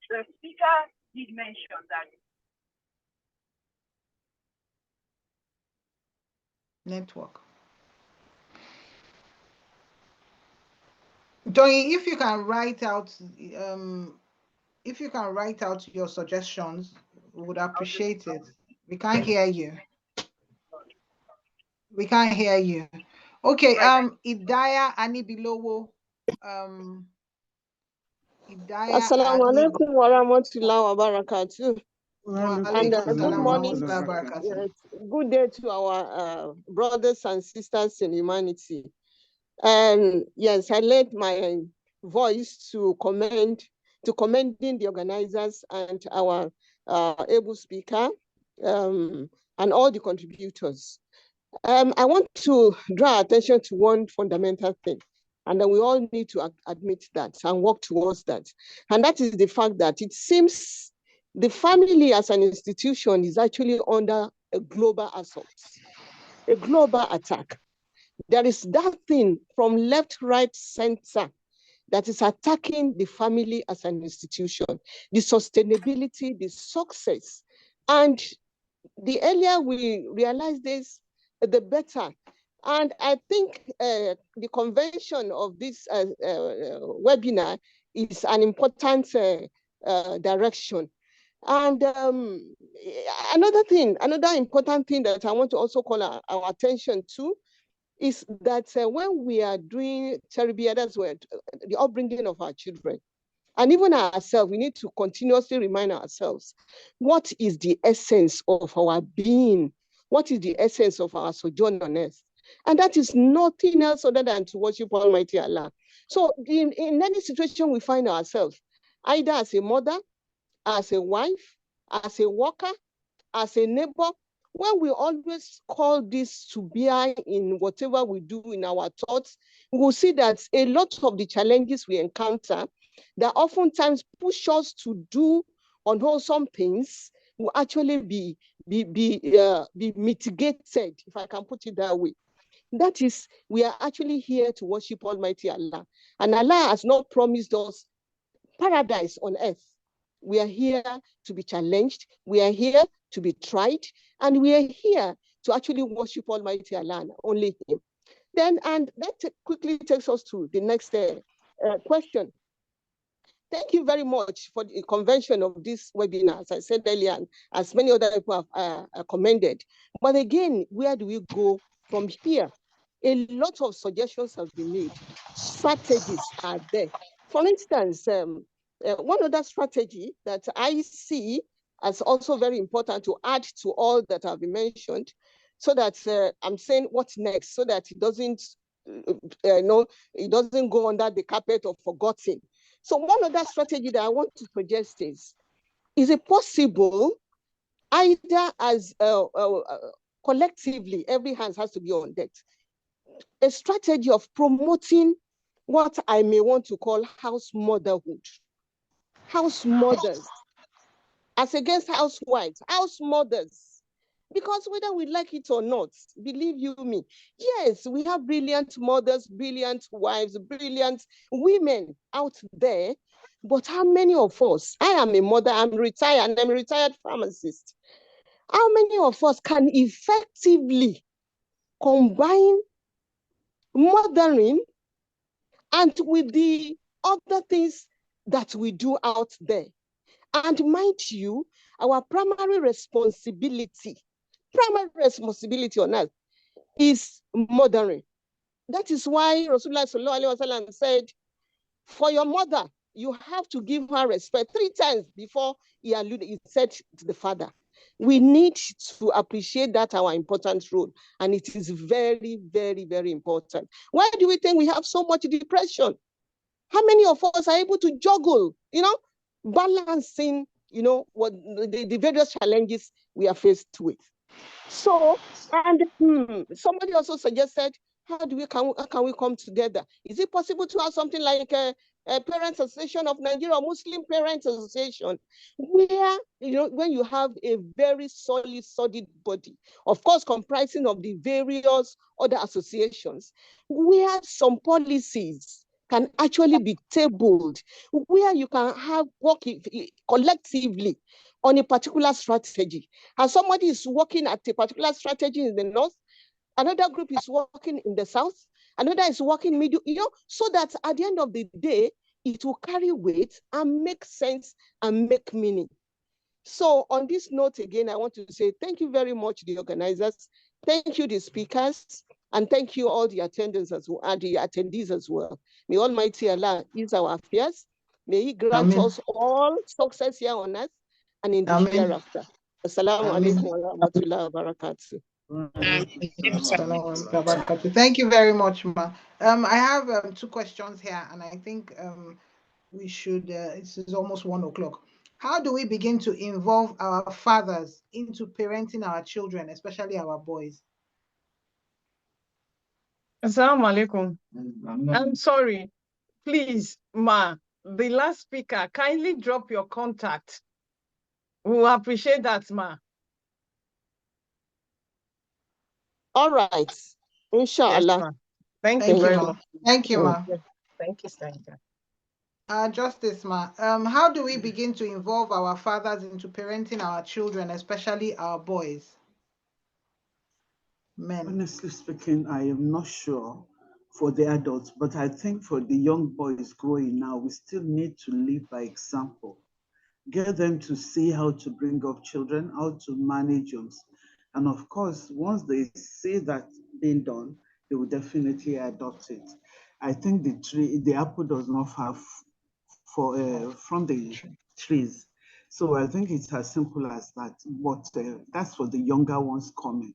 The speaker did mention that. Network. Joey, if you can write out your suggestions, we would appreciate it. We can't hear you. We can't hear you. Okay, Idaya Anibilowo. Assalamu alaikum wa rahmatullahi wa barakatuh. And good morning, good day to our brothers and sisters in humanity. And yes, I led my voice to commending the organizers and our able speaker and all the contributors. I want to draw attention to one fundamental thing, and then we all need to admit that and work towards that. And that is the fact that it seems the family as an institution is actually under a global assault, a global attack. There is that thing from left, right, center that is attacking the family as an institution, the sustainability, the success. And the earlier we realize this, the better. And I think the convention of this webinar is an important direction. And another important thing that I want to also call our attention to is that when we are doing tarbiyah, that's where the upbringing of our children, and even ourselves, we need to continuously remind ourselves, what is the essence of our being? What is the essence of our sojourn on earth? And that is nothing else other than to worship Almighty Allah. So in any situation we find ourselves, either as a mother, as a wife, as a worker, as a neighbor, when we always call this to bear in whatever we do in our thoughts, we'll see that a lot of the challenges we encounter that oftentimes push us to do unwholesome things will actually be mitigated, if I can put it that way. That is, we are actually here to worship Almighty Allah. And Allah has not promised us paradise on earth. We are here to be challenged. We are here to be tried. And we are here to actually worship Almighty Allah, only Him. Then, and that quickly takes us to the next question. Thank you very much for the convention of this webinar, as I said earlier, and as many other people have commended. But again, where do we go from here? A lot of suggestions have been made. Strategies are there. For instance, one other strategy that I see as also very important to add to all that have been mentioned, so that I'm saying what's next, so that it doesn't, it doesn't go under the carpet or forgotten. So one other strategy that I want to suggest is it possible either as collectively, every hand has to be on deck, a strategy of promoting what I may want to call house motherhood, house mothers, as against housewives, house mothers. Because whether we like it or not, believe you me, yes, we have brilliant mothers, brilliant wives, brilliant women out there. But how many of us, I am a mother, I'm retired, and I'm a retired pharmacist. How many of us can effectively combine mothering and with the other things that we do out there? And mind you, our primary responsibility on us is mothering. That is why Rasulullah Sallallahu Alaihi Wasallam said, for your mother, you have to give her respect 3 times before he said to the father. We need to appreciate that our important role, and it is very, very, very important. Why do we think we have so much depression? How many of us are able to juggle, balancing, what the various challenges we are faced with? So, and somebody also suggested, how can we come together? Is it possible to have something like a Parents Association of Nigeria, Muslim Parents Association, where, when you have a very solid body, of course, comprising of the various other associations, where some policies can actually be tabled, where you can work collectively on a particular strategy. And somebody is working at a particular strategy in the north, another group is working in the south, another is working middle, so that at the end of the day, it will carry weight and make sense and make meaning. So on this note, again, I want to say thank you very much, the organizers. Thank you, the speakers, and thank you all the attendants as well, and the attendees as well. May Almighty Allah ease our affairs. May He grant us all success here on earth and in the hereafter. Assalamu alaikum wa rahmatullahi wa barakatuh. Thank you very much, Ma. I have 2 questions here, and I think we should, it is almost 1 o'clock. How do we begin to involve our fathers into parenting our children, especially our boys? Assalamu alaikum. I'm sorry. Please, Ma, the last speaker, kindly drop your contact. We will appreciate that, Ma. All right. Inshallah. Yes, Thank you very much. Thank you, Ma. Thank you, Senator. Justice, Ma. How do we begin to involve our fathers into parenting our children, especially our boys? Men. Honestly speaking, I am not sure for the adults, but I think for the young boys growing now, we still need to live by example. Get them to see how to bring up children, how to manage them. And of course, once they see that being done, they will definitely adopt it. I think the apple does not have from the trees. So I think it's as simple as that. But that's for the younger ones coming.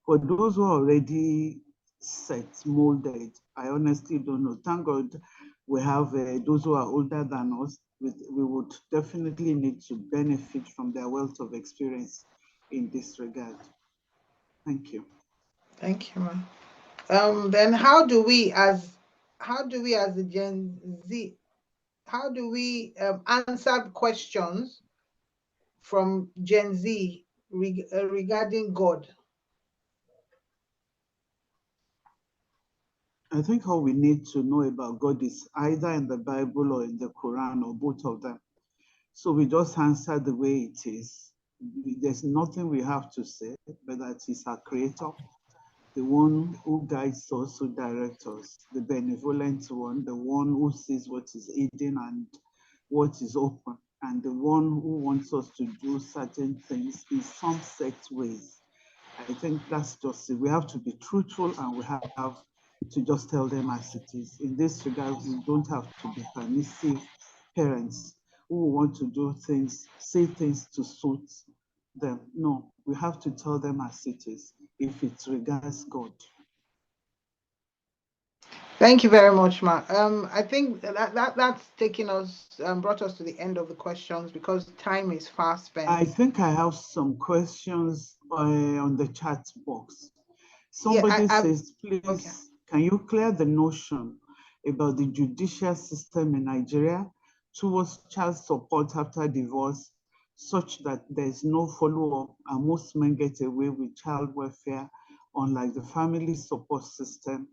For those who are already set, molded, I honestly don't know. Thank God we have those who are older than us. We would definitely need to benefit from their wealth of experience in this regard. Thank you. Thank you, ma'am. Then how do we as the Gen Z, how do we answer questions from Gen Z regarding God? I think all we need to know about God is either in the Bible or in the Quran or both of them. So we just answer the way it is. There's nothing we have to say, but that He's our creator. the one who guides us, who directs us, the benevolent one, the one who sees what is hidden and what is open, and the one who wants us to do certain things in some set ways. I think that's just it. We have to be truthful, and we have to just tell them as it is. In this regard, we don't have to be permissive parents who want to do things, say things to suit them. No, we have to tell them as it is if it regards God. Thank you very much, Ma. I think that's taken us, brought us to the end of the questions because time is fast spent. I think I have some questions on the chat box. Somebody says, please, okay, can you clear the notion about the judicial system in Nigeria towards child support after divorce, such that there's no follow-up and most men get away with child welfare, unlike the family support system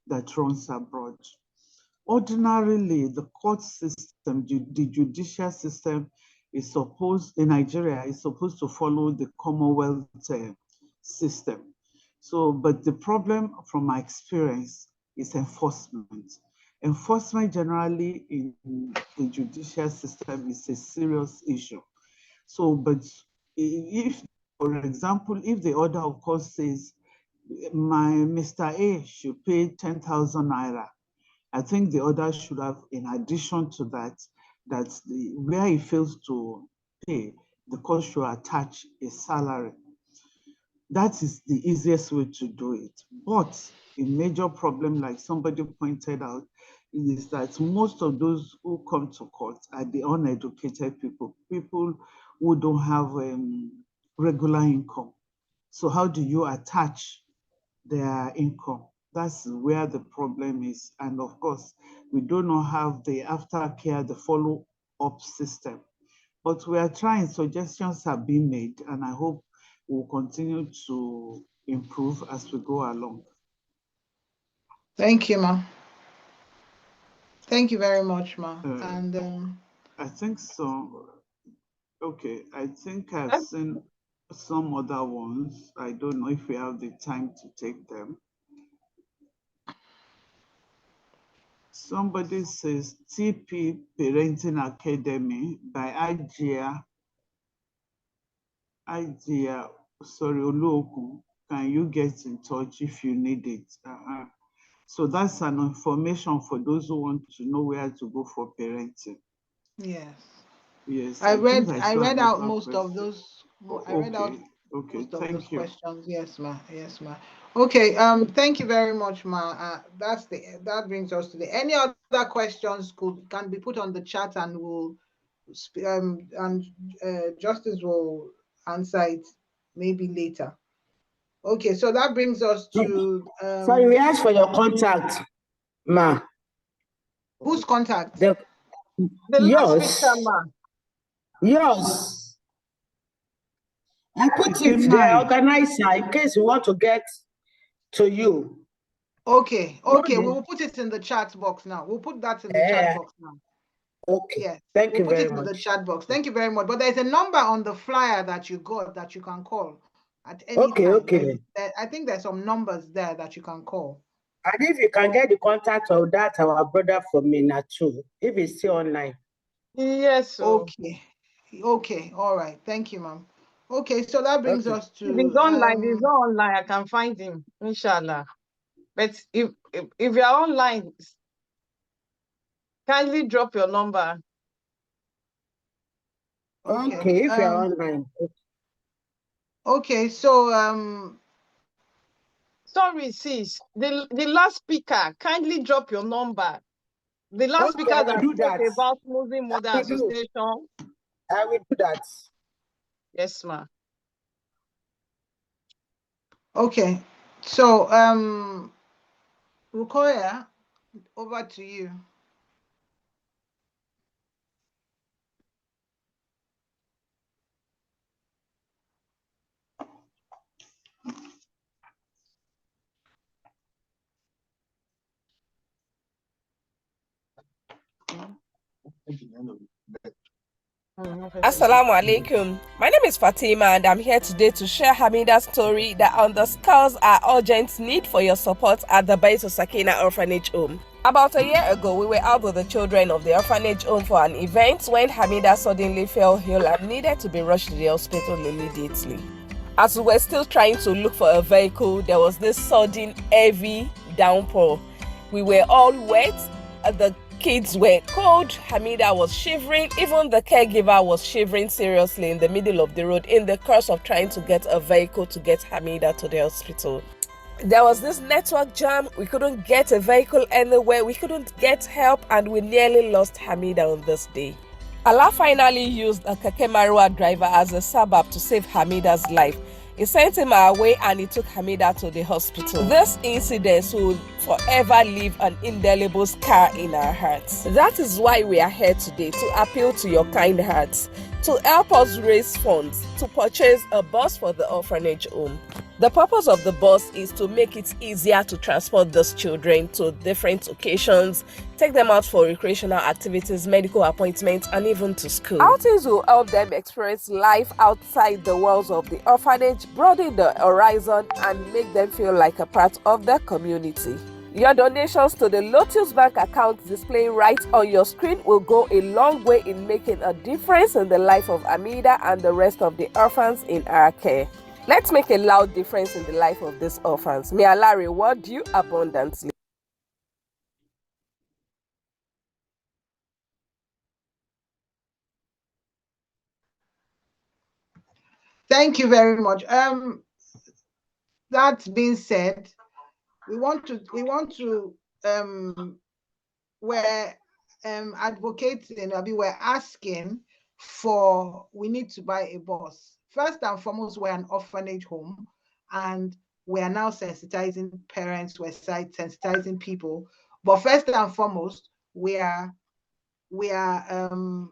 that runs abroad? Ordinarily, the court system, the judicial system is supposed, in Nigeria, is supposed to follow the Commonwealth system. So, but the problem from my experience is enforcement. Enforcement generally in the judicial system is a serious issue. So, but if, for example, if the order of court says, Mr. A should pay 10,000 naira, I think the order should have, in addition to that, where he fails to pay, the court should attach a salary. That is the easiest way to do it. But a major problem, like somebody pointed out, is that most of those who come to court are the uneducated people, people who don't have regular income. So how do you attach their income? That's where the problem is. And of course, we do not have the aftercare, the follow-up system. But we are trying, suggestions have been made, and I hope we'll continue to improve as we go along. Thank you, Ma. Thank you very much, Ma. And I think so. Okay, I think I've seen some other ones. I don't know if we have the time to take them. Somebody says TP Parenting Academy by Ajia, sorry, Oluokun. Can you get in touch if you need it? So that's an information for those who want to know where to go for parenting. Yes. Yes. I read out most of those. I read out most of those questions. Yes, Ma. Yes, Ma. Okay. Thank you very much, Ma. That brings us to the. Any other questions can be put on the chat, and Justice will answer it maybe later. Okay, so that brings us to. Sorry, we asked for your contact, Ma. Whose contact? The yours. last speaker, Ma. Yours. I put it there, organizer, in case we want to get to you. Okay, okay, we will put it in the chat box now. We'll put that in the chat box now. Okay. Yes. Thank you very much. We'll put it in the chat box. Thank you very much. But there's a number on the flyer that you got that you can call at any time. Okay. I think there's some numbers there that you can call. And if you can get the contact of that, our brother from Mina too, if he's still online. Yes. Okay. Okay. All right. Thank you, ma'am. Okay, so that brings us to. If he's online, he's not online. I can find him, inshallah. But if you're online, kindly drop your number. Okay, if you're online. Okay, so sorry, sis. The last speaker, kindly drop your number. The last speaker that spoke about Muslim Mother Association. I will do that. Yes, ma. Okay, so Rukoya, over to you. Assalamu alaikum. My name is Fatima and I'm here today to share Hamida's story that underscores our urgent need for your support at the Baytul Sakeenah orphanage home. About a year ago, we were out with the children of the orphanage home for an event when Hamida suddenly fell ill and needed to be rushed to the hospital immediately. As we were still trying to look for a vehicle, there was this sudden heavy downpour. We were all wet, the kids were cold, Hamida was shivering, even the caregiver was shivering seriously in the middle of the road in the course of trying to get a vehicle to get Hamida to the hospital. There was this network jam, we couldn't get a vehicle anywhere, we couldn't get help, and we nearly lost Hamida on this day. Allah finally used a Keke Marwa driver as a sabab to save Hamida's life. He sent him our way and he took Hamida to the hospital. This incident will forever leave an indelible scar in our hearts. That is why we are here today, to appeal to your kind hearts, to help us raise funds to purchase a bus for the orphanage home. The purpose of the bus is to make it easier to transport those children to different occasions, take them out for recreational activities, medical appointments, and even to school. Outings will help them experience life outside the walls of the orphanage, broaden the horizon, and make them feel like a part of the community. Your donations to the Lotus Bank account displaying right on your screen will go a long way in making a difference in the life of Amida and the rest of the orphans in our care. Let's make a loud difference in the life of these orphans. May Allah reward you abundantly. Thank you very much. That being said, we're advocating, we're asking for, we need to buy a bus. First and foremost, we're an orphanage home, and we are now sensitizing parents, we're sensitizing people. But first and foremost, we are an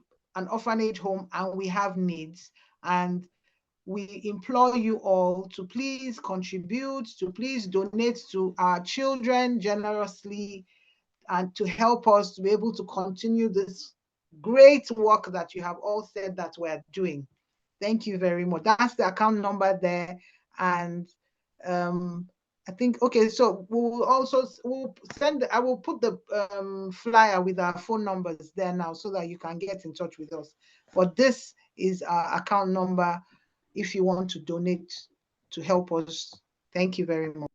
orphanage home and we have needs. And we implore you all to please contribute, to please donate to our children generously, and to help us to be able to continue this great work that you have all said that we're doing. Thank you very much. That's the account number there. And I think, okay, so I will put the flyer with our phone numbers there now so that you can get in touch with us. But this is our account number if you want to donate to help us. Thank you very much.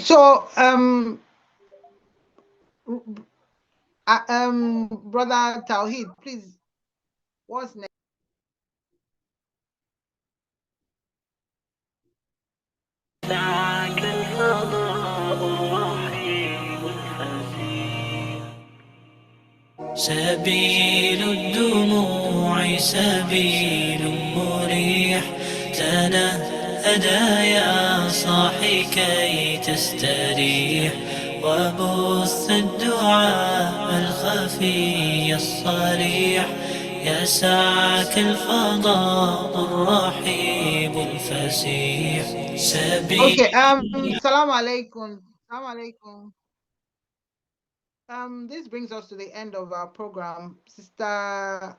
So, Brother Tawheed, please, what's next? سبيل الدموع سبيل مريح تنهدى يا صاحي كي تستريح وبث الدعاء الخفي الصريح يسعك الفضاء الرحيب الفسيح سبيل. Okay, Salam alaikum. Salam alaikum. This brings us to the end of our program. Sister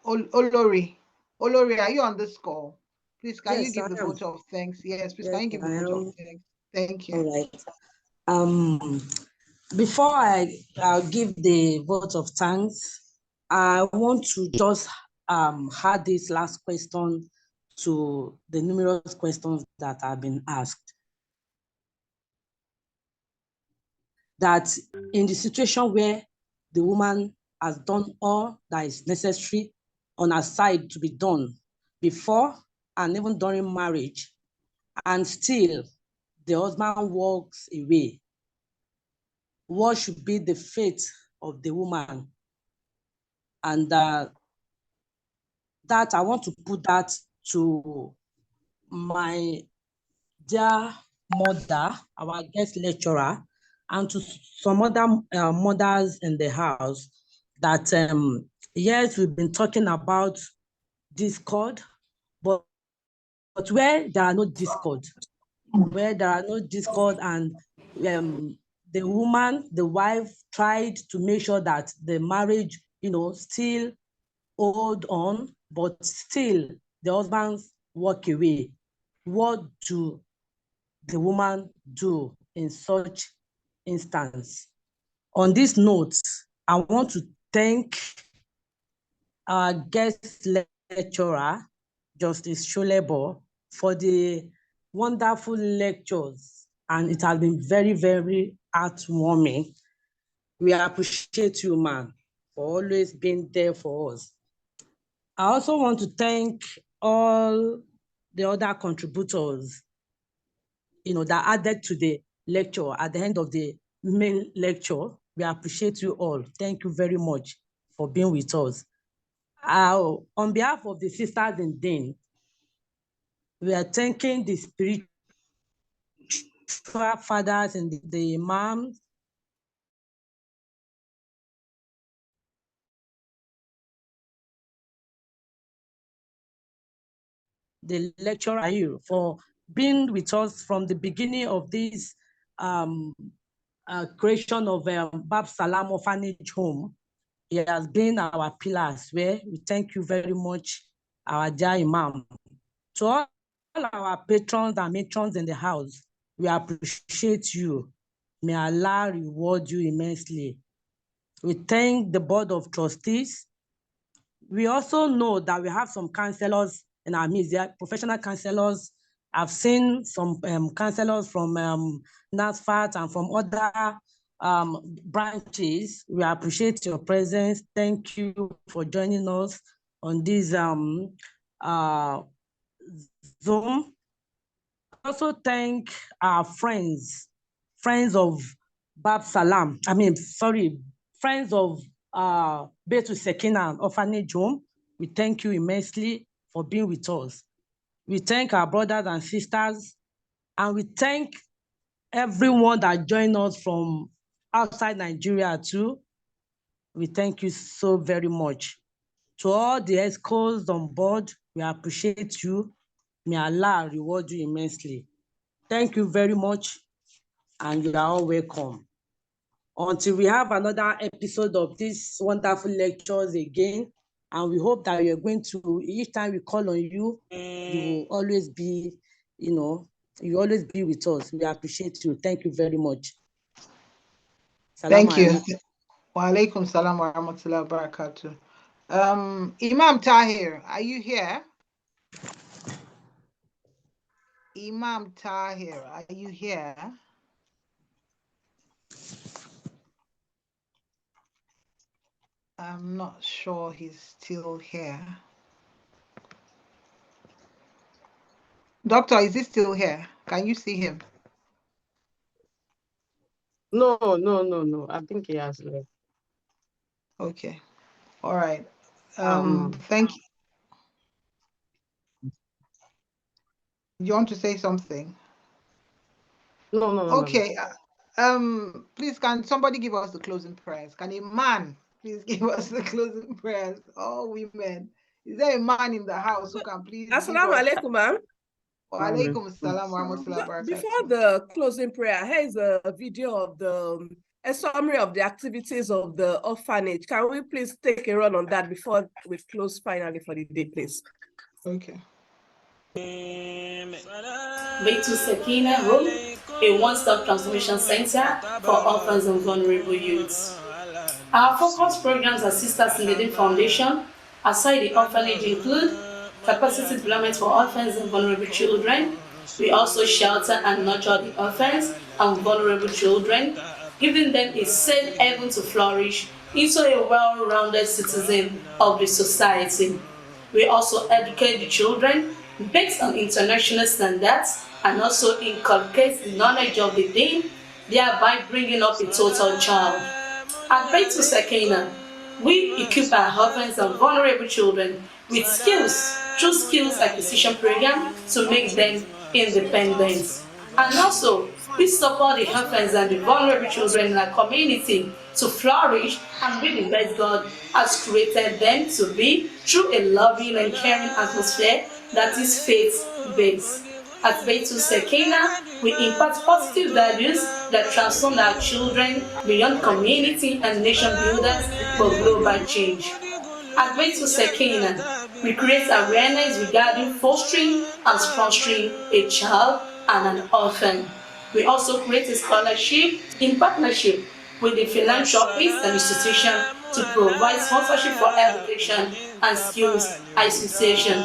Olori, are you on this call? Please, can you give the vote of thanks? Yes, please, can you give the vote of thanks? Thank you. All right. Before I'll give the vote of thanks, I want to just add this last question to the numerous questions that have been asked. That in the situation where the woman has done all that is necessary on her side to be done before and even during marriage, and still the husband walks away, what should be the fate of the woman? And that I want to put that to my dear mother, our guest lecturer, and to some other mothers in the house that, yes, we've been talking about discord, but where there are no discord, and the woman, the wife, tried to make sure that the marriage, still hold on, but still the husbands walk away. What do the woman do in such instance? On this note, I want to thank our guest lecturer, Justice Sholebo, for the wonderful lectures, and it has been very, very heartwarming. We appreciate you, man, for always being there for us. I also want to thank all the other contributors, that added to the lecture at the end of the main lecture. We appreciate you all. Thank you very much for being with us. On behalf of the sisters in Dean, we are thanking the spiritual fathers and the imams, the lecturer, for being with us from the beginning of this creation of Bab Salam Orphanage Home. He has been our pillars, where we thank you very much, our dear Imam. To all our patrons and matrons in the house, we appreciate you. May Allah reward you immensely. We thank the Board of Trustees. We also know that we have some counselors in our midst, professional counselors. I've seen some counselors from NASFAT and from other branches. We appreciate your presence. Thank you for joining us on this Zoom. Also thank our friends of Bab Salam. Friends of Baytul Sakeenah Orphanage Home. We thank you immensely for being with us. We thank our brothers and sisters, and we thank everyone that joined us from outside Nigeria too. We thank you so very much. To all the ESCOs on board, we appreciate you. May Allah reward you immensely. Thank you very much, and you are all welcome. Until we have another episode of these wonderful lectures again, and we hope that you're going to, each time we call on you, you will always be, you always be with us. We appreciate you. Thank you very much. Thank you. Wa alaikum salam wa rahmatullahi wa barakatuh. Imam Tahir, are you here? Imam Tahir, are you here? I'm not sure he's still here. Doctor, is he still here? Can you see him? No. I think he has left. Okay. All right. Thank you. You want to say something? No. Okay. Please, can somebody give us the closing prayers? Can a man please give us the closing prayers? All women. Is there a man in the house who can please? Assalamu alaikum, ma'am. Wa alaikum assalam wa rahmatullahi wa barakatuh. Before the closing prayer, here is a video of a summary of the activities of the orphanage. Can we please take a run on that before we close finally for the day, please? Okay. Baytul Sakeenah Home, a one-stop transformation center for orphans and vulnerable youths. Our focus programs at Sisters in the Dean Foundation, aside the orphanage, include capacity development for orphans and vulnerable children. We also shelter and nurture the orphans and vulnerable children, giving them a safe haven to flourish into a well-rounded citizen of the society. We also educate the children based on international standards and also inculcate the knowledge of the Deen, thereby bringing up a total child. At Baytul Sakeenah, we equip our orphans and vulnerable children with skills through skills acquisition program to make them independent. And also, We support the orphans and the vulnerable children in our community to flourish and be the best God has created them to be through a loving and caring atmosphere that is faith-based. At Baytul Sakeenah, we impart positive values that transform our children beyond community and nation builders for global change. At Baytul Sakeenah, we create awareness regarding fostering and sponsoring a child and an orphan. We also create a scholarship in partnership with the philanthropists and institutions to provide sponsorship for education and skills acquisition.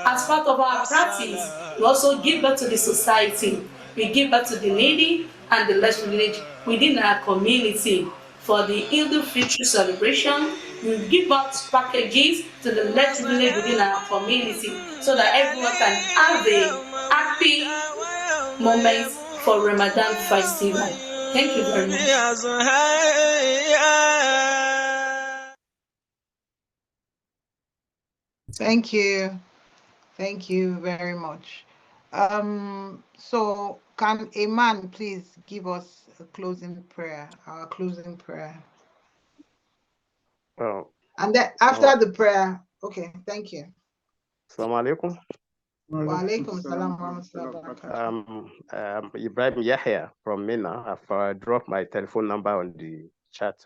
As part of our practice, we also give back to the society. We give back to the needy and the less privileged within our community. For the Eid al-Fitr celebration, we give out packages to the less privileged within our community so that everyone can have a happy moment for Ramadan festival. Thank you very much. Thank you. Thank you very much. So can a man please give us a closing prayer, our closing prayer? Well, And then after the prayer, okay, thank you. Assalamu alaikum. Wa alaikum salam wa rahmatullahi wa barakatuh. Ibrahim Yahya from Mina. I've dropped my telephone number on the chat.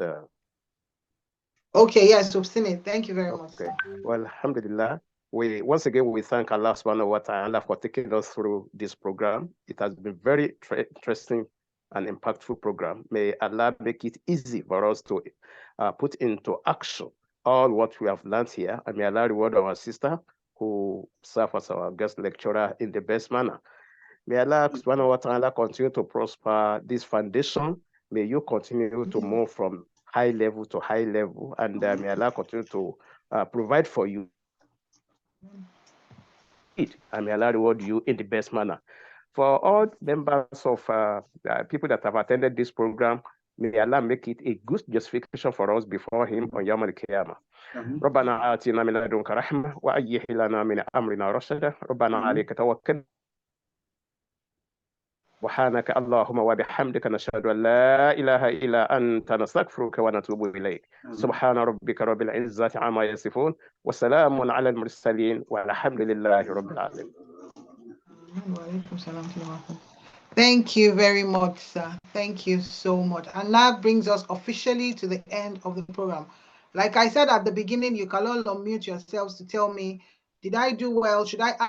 Okay, yes, we've seen it. Thank you very much. Okay. Well, alhamdulillah. Once again, we thank Allah subhanahu wa ta'ala for taking us through this program. It has been very interesting and impactful program. May Allah make it easy for us to put into action all what we have learned here. And may Allah reward our sister who served as our guest lecturer in the best manner. May Allah subhanahu wa ta'ala continue to prosper this foundation. May you continue to move from high level to high level, and may Allah continue to provide for you. And may Allah reward you in the best manner. For all members of people that have attended this program, may Allah make it a good justification for us before Him on Yawm al-Qiyamah. ربنا آتنا من لدنك رحمة وهيئ لنا من أمرنا رشدا ربنا عليك توكلنا سبحانك اللهم وبحمدك نشهد أن لا إله إلا أنت نستغفرك ونتوب إليك سبحان ربك رب العزة عما يصفون وسلام على المرسلين والحمد لله رب العالمين. Thank you very much, sir. Thank you so much. And that brings us officially to the end of the program. Like I said at the beginning, you can all unmute yourselves to tell me, did I do well? Should I